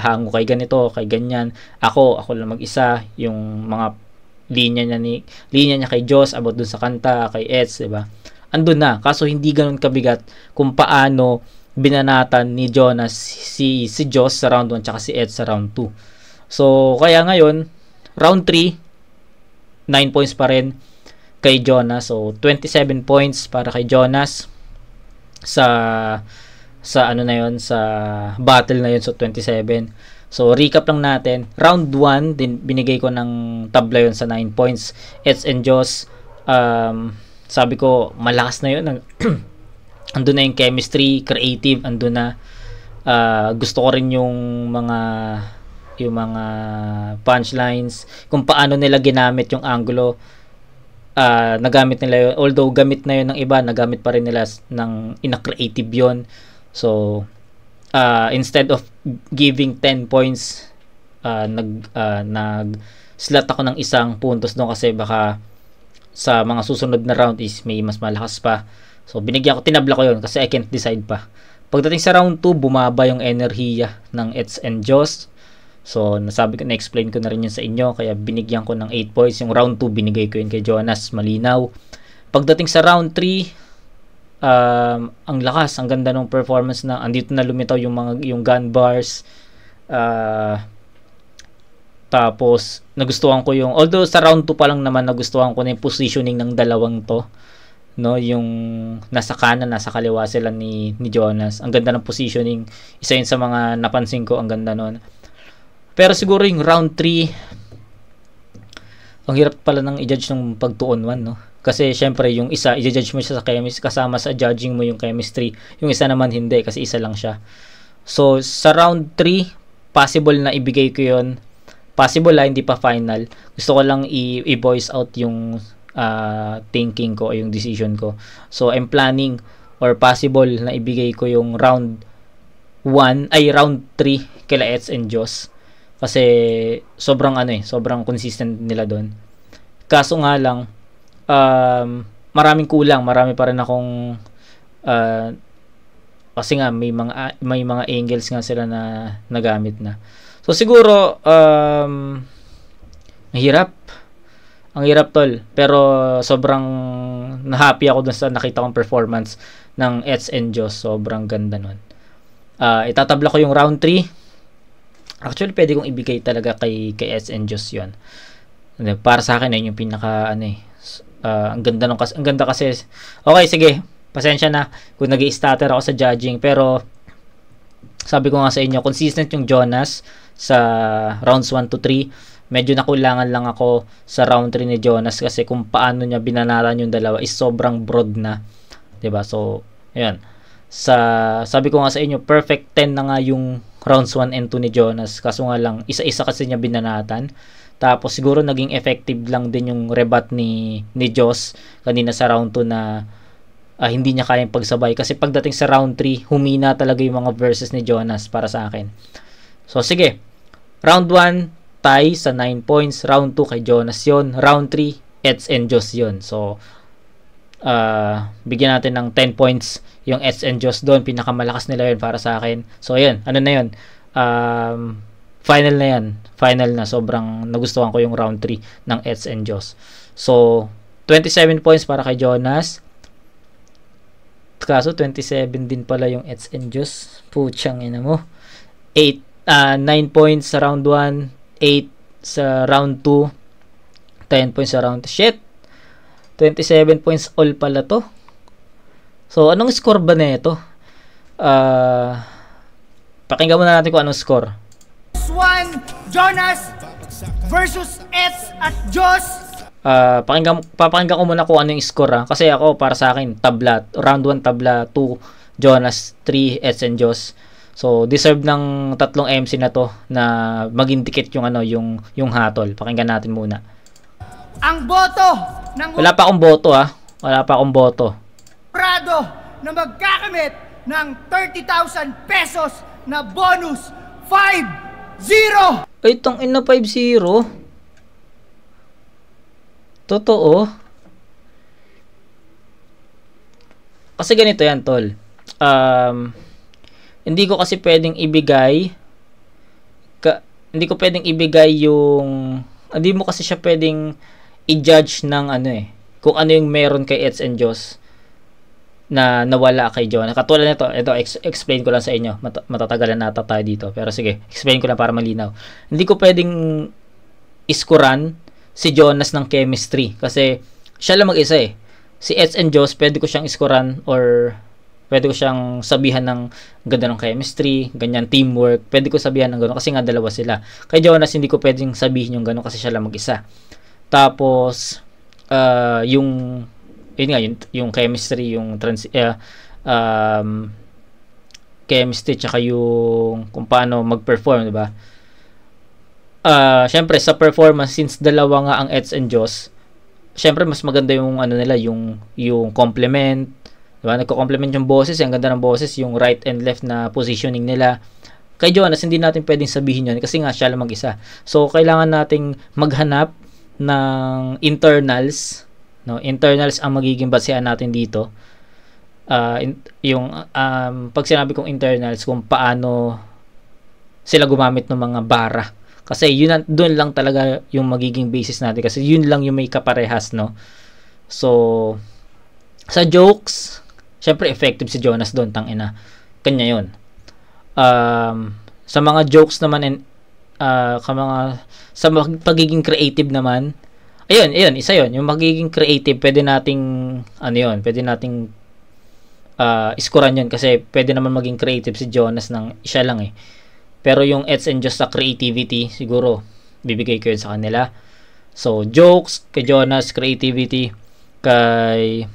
hango kay ganito, kay ganyan. Ako lang mag-isa. Yung mga linya niya kay Joss about dun sa kanta, kay Eds, diba? Andun na. Kaso hindi ganoon kabigat kung paano binanatan ni Jonas si Joss sa round 1 tsaka si Eds sa round 2. So kaya ngayon round 3 9 points pa rin kay Jonas. So 27 points para kay Jonas sa sa battle na yun. So 27. So recap lang natin. Round 1 din binigay ko ng tabla yun sa 9 points. Eds and Joss, sabi ko malakas na yun. Andun na yung chemistry, creative, andun na. Gusto ko rin yung mga punchlines, kung paano nila ginamit yung angulo. Nagamit nila yun, although gamit na yun ng iba, nagamit pa rin nila ng ina-creative yun. So instead of giving 10 points, nag-slot ako ng isang puntos doon kasi baka sa mga susunod na round is may mas malakas pa. So tinabla ko yun kasi I can't decide pa. Pagdating sa round 2, bumaba yung enerhiya ng Eds and Joss. So na-explain ko na rin yun sa inyo, kaya binigyan ko ng 8 points. Yung round 2 binigay ko yun kay Jonas, malinaw. Pagdating sa round 3, ang lakas, ang ganda ng performance na andito na lumitaw yung gun bars. Tapos nagustuhan ko yung, although sa round 2 pa lang naman nagustuhan ko na yung positioning ng dalawang to, no, yung nasa kanan, nasa kaliwa sila ni Jonas. Ang ganda ng positioning, isa yun sa mga napansin ko, ang ganda nun. Pero siguro yung round 3, ang hirap pala ng i-judge ng pag-2-on-1, no? Kasi syempre yung isa i-judge mo siya sa chemistry, kasama sa judging mo yung chemistry. Yung isa naman hindi, kasi isa lang siya. So sa round 3, possible na ibigay ko yun. Possible hindi pa final. Gusto ko lang i-voice out yung thinking ko o yung decision ko. So I'm planning or possible na ibigay ko yung round 3 kila Eds and Joss. Kasi sobrang sobrang consistent nila doon. Kaso nga lang maraming kulang, marami pa rin akong kasi nga may mga angles nga sila na nagamit na. So siguro ang hirap tol, pero sobrang na-happy ako dun sa nakita kong performance ng Eds and Joss. Sobrang ganda nun. Itatabla ko yung round 3. Actually pwede kong ibigay talaga kay Eds and Joss yun. Para sa akin yun yung pinaka ang ganda kasi. Okay, sige, pasensya na kung nag-i-stutter ako sa judging, pero sabi ko nga sa inyo, consistent yung Jonas sa rounds 1 to 3. Medyo nakulangan lang ako sa round 3 ni Jonas kasi kung paano niya binanatan yung dalawa is sobrang broad na, 'di ba? So ayan, sabi ko nga sa inyo, perfect 10 na nga yung rounds 1 and 2 ni Jonas, kaso nga lang isa-isa kasi niya binanatan. Tapos siguro naging effective lang din yung rebat ni Joss kanina sa round 2 na hindi niya kayang pagsabay, kasi pagdating sa round 3 humina talaga yung mga verses ni Jonas para sa akin. So sige, round 1 tie sa 9 points, round 2 kay Jonas yon, round 3 Eds and Joss yon. So bigyan natin ng 10 points yung Eds and Joss doon, pinakamalakas nila yun para sa akin. So ayan, ano na yun, final na yan, final na. Sobrang nagustuhan ko yung round 3 ng Eds and Joss. So 27 points para kay Jonas, kaso 27 din pala yung Eds and Joss, putyang ina mo. 9 points sa round 1, 8 sa round 2, 10 points sa round 2. Shit! 27 points all pala to. So, anong score ba na ito? Pakinggan muna natin kung anong score.
1, Jonas versus Eds at Joss.
Papakinggan ko muna kung ano yung score kasi ako, para sa akin, tabla. Round 1 tabla, 2 Jonas, 3 Eds and Joss. So, deserve ng tatlong MC na to na maging dikit yung yung hatol. Pakinggan natin muna.
Ang boto ng
Wala pa akong boto Wala pa akong boto.
Prado na magkakamit ng 30,000 pesos na bonus 5-0.
Ay, tong ina 5-0. Totoo. Kasi ganito yan, tol. Hindi ko kasi pwedeng ibigay hindi mo kasi siya pwedeng i-judge ng kung ano yung meron kay Eds and Joss na nawala kay Jonas. Katulad nito, ito explain ko lang sa inyo. Matatagalan nata tayo dito, pero sige, explain ko lang para malinaw. Hindi ko pwedeng iskuran si Jonas ng chemistry kasi siya lang mag-isa Si Eds and Joss, pwede ko siyang iskuran or pwede ko siyang sabihan ng ganda ng chemistry, ganyan teamwork. Pwede ko sabihan ng gano'n kasi nga dalawa sila. Kay Jonas, hindi ko pwedeng sabihin yung gano'n kasi siya lang mag-isa. Tapos, yung chemistry, yung chemistry, tsaka yung kung paano mag-perform, diba? Syempre, sa performance, since dalawa nga ang Eds and Joss, syempre, mas maganda yung nila, yung complement. Diba? Nagko-complement yung boses, ang ganda ng boses, yung right and left na positioning nila. Kay Jonas, hindi natin pwedeng sabihin yun kasi nga siya lang mag-isa. So, kailangan nating maghanap ng internals. No? Internals ang magiging basehan natin dito. Pag sinabi kong internals, kung paano sila gumamit ng mga bara. Kasi doon lang talaga yung magiging basis natin kasi yun lang yung may kaparehas, no? So, sa jokes, syempre effective si Jonas doon, tangina. Kanya 'yon. Sa mga jokes naman sa pagiging creative naman, ayun, isa 'yon, yung magiging creative, pwede nating iskuran 'yon kasi pwede naman maging creative si Jonas ng siya lang Pero yung Eds and Joss sa creativity, siguro bibigay ko yun sa kanila. So, jokes kay Jonas, creativity kay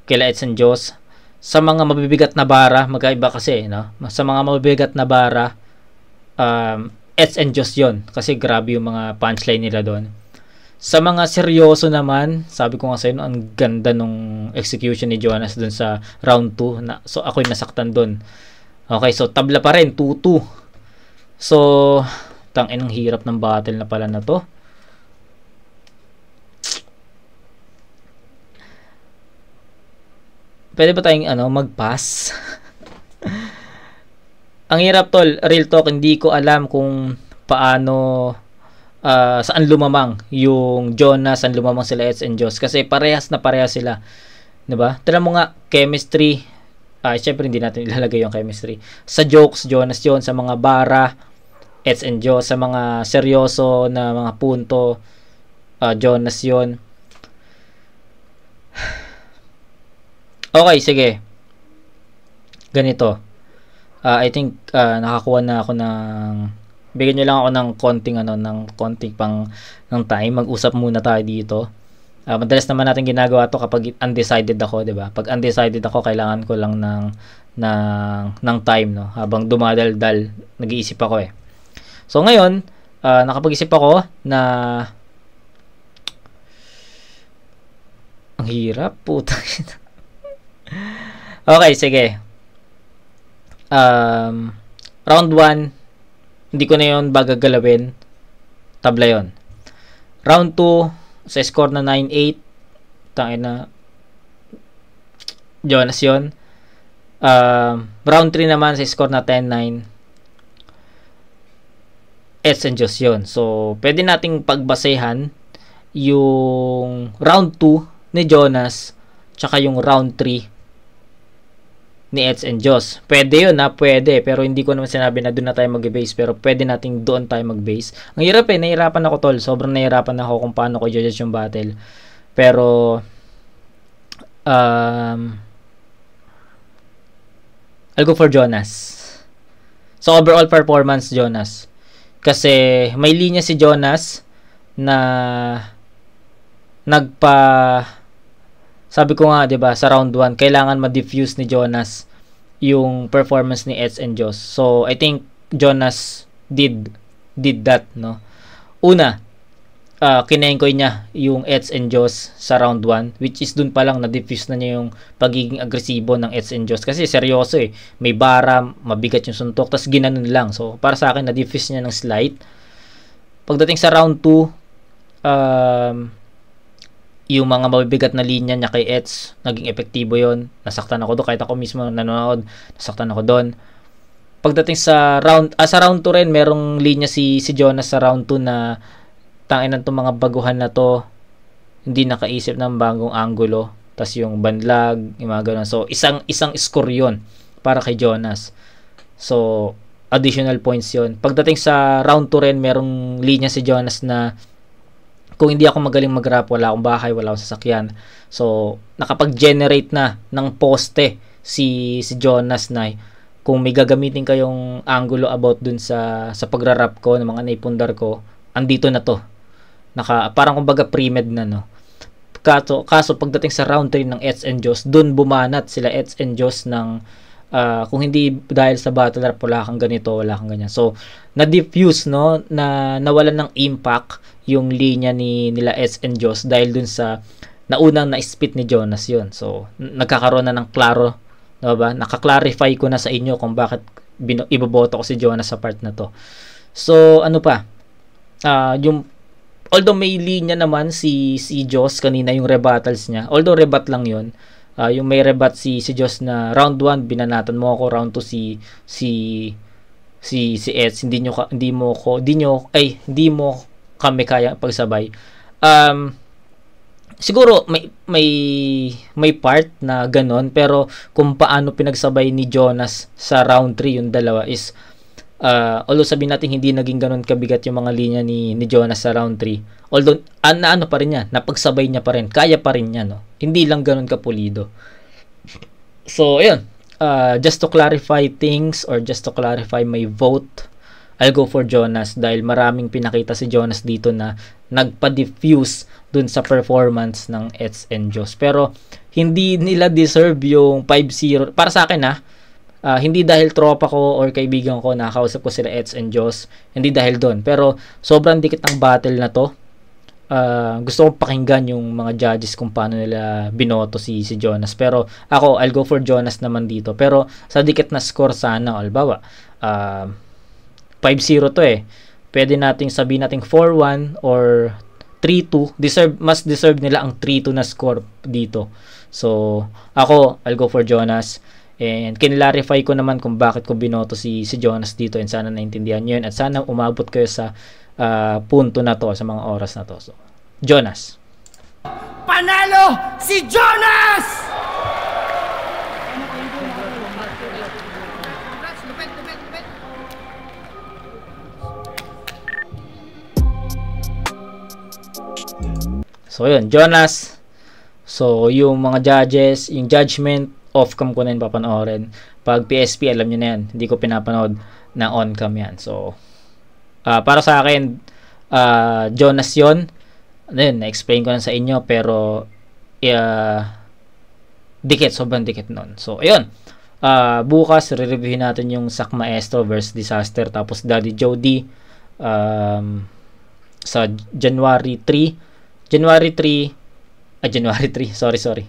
Eds and Joss. Sa mga mabibigat na bara, magkaiba kasi, no? Sa mga mabibigat na bara, Eds and Joss yon kasi grabe yung mga punchline nila doon. Sa mga seryoso naman, sabi ko nga sa inyo, ang ganda nung execution ni Jonas dun sa round 2. So, ako'y nasaktan dun. Okay, so tabla pa rin, 2-2. So, tangin ang hirap ng battle na pala na to. Pwede ba tayong mag-pass? Ang hirap tol, real talk, hindi ko alam kung paano saan lumamang yung Jonas, saan lumamang sila Eds and Joss kasi parehas sila, 'di ba? Tingnan mo nga chemistry. Syempre hindi natin ilalagay yung chemistry. Sa jokes Jonas 'yon, sa mga bara Eds and Joss, sa mga seryoso na mga punto Jonas 'yon. Okay, sige. Ganito. I think nakakuha na ako ng bigyan nyo lang ako ng konting ng time. Mag-usap muna tayo dito. Madalas naman natin ginagawa to kapag undecided ako, 'di ba? Pag undecided ako, kailangan ko lang ng time, no? Habang dumadaldal, nag-iisip ako eh. So ngayon, nakapag-isip ako na ang hirap, puta. Okay, sige. Round 1 hindi ko na yun bagagalawin. Tabla yun. Round 2, sa score na 9-8, tangin na Jonas yun. Round 3 naman, sa score na 10-9, Eds and Joss yun. So, pwede nating pagbasehan yung round 2 ni Jonas, tsaka yung round 3 ni Eds and Joss. Pwede yun pwede. Pero hindi ko naman sinabi na doon na tayo mag-base. Pero pwede nating doon tayo mag-base. Ang hirap nahirapan ako tol. Sobrang nahirapan ako kung paano ko judge yung battle. Pero, I'll go for Jonas. So, overall performance, Jonas. Kasi, may linya si Jonas na sabi ko nga, 'di ba, sa round 1, kailangan ma-diffuse ni Jonas yung performance ni Eds and Joss. So, I think Jonas did that, no. Una, kinengkoy niya yung Eds and Joss sa round 1, which is dun pa lang na-diffuse na niya yung pagiging agresibo ng Eds and Joss kasi seryoso eh. May bara, mabigat yung suntok, tas ginanon lang. So, para sa akin, na-diffuse niya ng slight. Pagdating sa round 2, yung mga mabibigat na linya niya kay Eds, naging epektibo yon. Nasaktan ako doon, kahit ako mismo nanonood, nasaktan ako doon. Pagdating sa round 2 rin, merong linya si Jonas sa round 2 na tanginan to mga baguhan na to, hindi nakaisip ng bagong angulo, tas yung banlag, yung mga ganun. So, isang score yon para kay Jonas. So, additional points yon. Pagdating sa round 2 rin, merong linya si Jonas na kung hindi ako magaling mag-rap, wala akong bahay, wala akong sasakyan. So, nakapag-generate na ng poste si Jonas na kung may gagamitin kayong angulo about dun sa pagra-rap ko, ng mga naipundar ko, andito na to. Parang kumbaga pre-med na, no. Kaso pagdating sa round 3 ng Eds and Joss, dun bumanat sila Eds and Joss ng kung hindi dahil sa battle rap, wala kang ganito, wala kang ganyan. So, na-diffuse, no, na nawalan ng impact yung linya nila Eds and Joss dahil dun sa naunang na-spit ni Jonas yon. So, nagkakaroon na ng klaro, diba? Naka-clarify ko na sa inyo kung bakit iboboto ko si Jonas sa part na to. So, ano pa? Although may linya naman si Joss kanina yung rebuttals niya. Although rebat lang yon. Yung may rebat si Joss na round 1 binanatan mo ako, round 2 si Eds hindi mo kami kaya pagsabay. Siguro may part na ganon, pero kung paano pinagsabay ni Jonas sa round 3 yung dalawa is although sabihin natin hindi naging ganon kabigat yung mga linya ni Jonas sa round 3, although ano pa rin niya, napagsabay niya pa rin, kaya pa rin niya, no, hindi lang ganon kapulido. So ayun, just to clarify things, or just to clarify my vote, I'll go for Jonas dahil maraming pinakita si Jonas dito na nagpa-diffuse dun sa performance ng Eds and Joss. Pero hindi nila deserve yung 5-0 para sa akin, hindi dahil tropa ko or kaibigan ko, nakakausap ko sila Eds and Joss, hindi dahil doon, pero sobrang dikit ng battle na to. gusto kong pakinggan yung mga judges kung paano nila binoto si Jonas. Pero ako, I'll go for Jonas naman dito. Pero sa dikit na score sana, albawa, 5-0 to eh. Pwede nating sabihin nating 4-1 or 3-2. Mas deserve nila ang 3-2 na score dito. So, ako, I'll go for Jonas. And kinlarify ko naman kung bakit ko binoto si Jonas dito, and sana naintindihan nyo yun. At sana umabot kayo sa punto na to, sa mga oras na to. So, Jonas.
Panalo si Jonas!
So, yun, Jonas. So, yung mga judges, yung judgment, off-cam ko na yun papanoorin. Pag PSP, alam nyo na yan. Hindi ko pinapanood na on-cam yan. So, para sa akin, Jonas yun. Ano yun, na-explain ko na sa inyo, pero, sobrang dikit nun. So, ayun. Bukas, re-reviewin natin yung Sak Maestro versus Disaster, tapos Daddy Jody, sa January 3, sorry.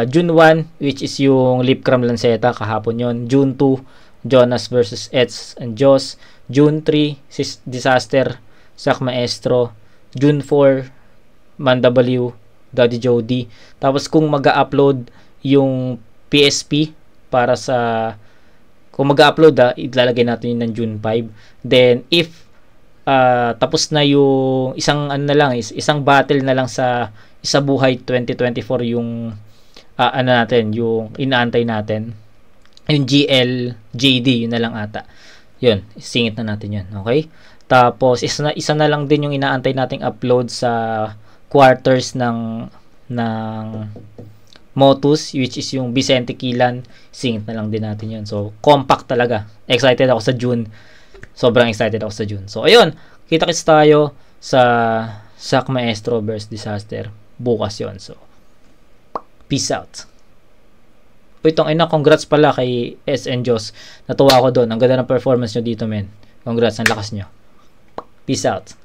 June 1, which is yung Lipcram Lanceta, kahapon yon. June 2, Jonas versus Eds and Jos. June 3, Disaster, Sak Maestro. June 4, Manda Baliw, Daddy Jody. Tapos kung mag-upload yung PSP para sa, kung mag-upload ilalagay natin yun ng June 5. Then if tapos na yung isang battle na lang sa Isa Buhay 2024 yung yung inaantay natin, yung GL JD, yun na lang ata. Yun, singit na natin yun, okay? Tapos isa na lang din yung inaantay nating upload sa quarters ng Motus, which is yung Vicente Kilan. Singit na lang din natin yun. So compact talaga. Excited ako sa June. Sobrang excited ako sa June. So, ayun. Kita-kits tayo sa Sak Maestro vs. Disaster. Bukas yon. So, peace out. Itong congrats pala kay SN Jos. Natuwa ako doon. Ang ganda ng performance nyo dito, men. Congrats. Ang lakas nyo. Peace out.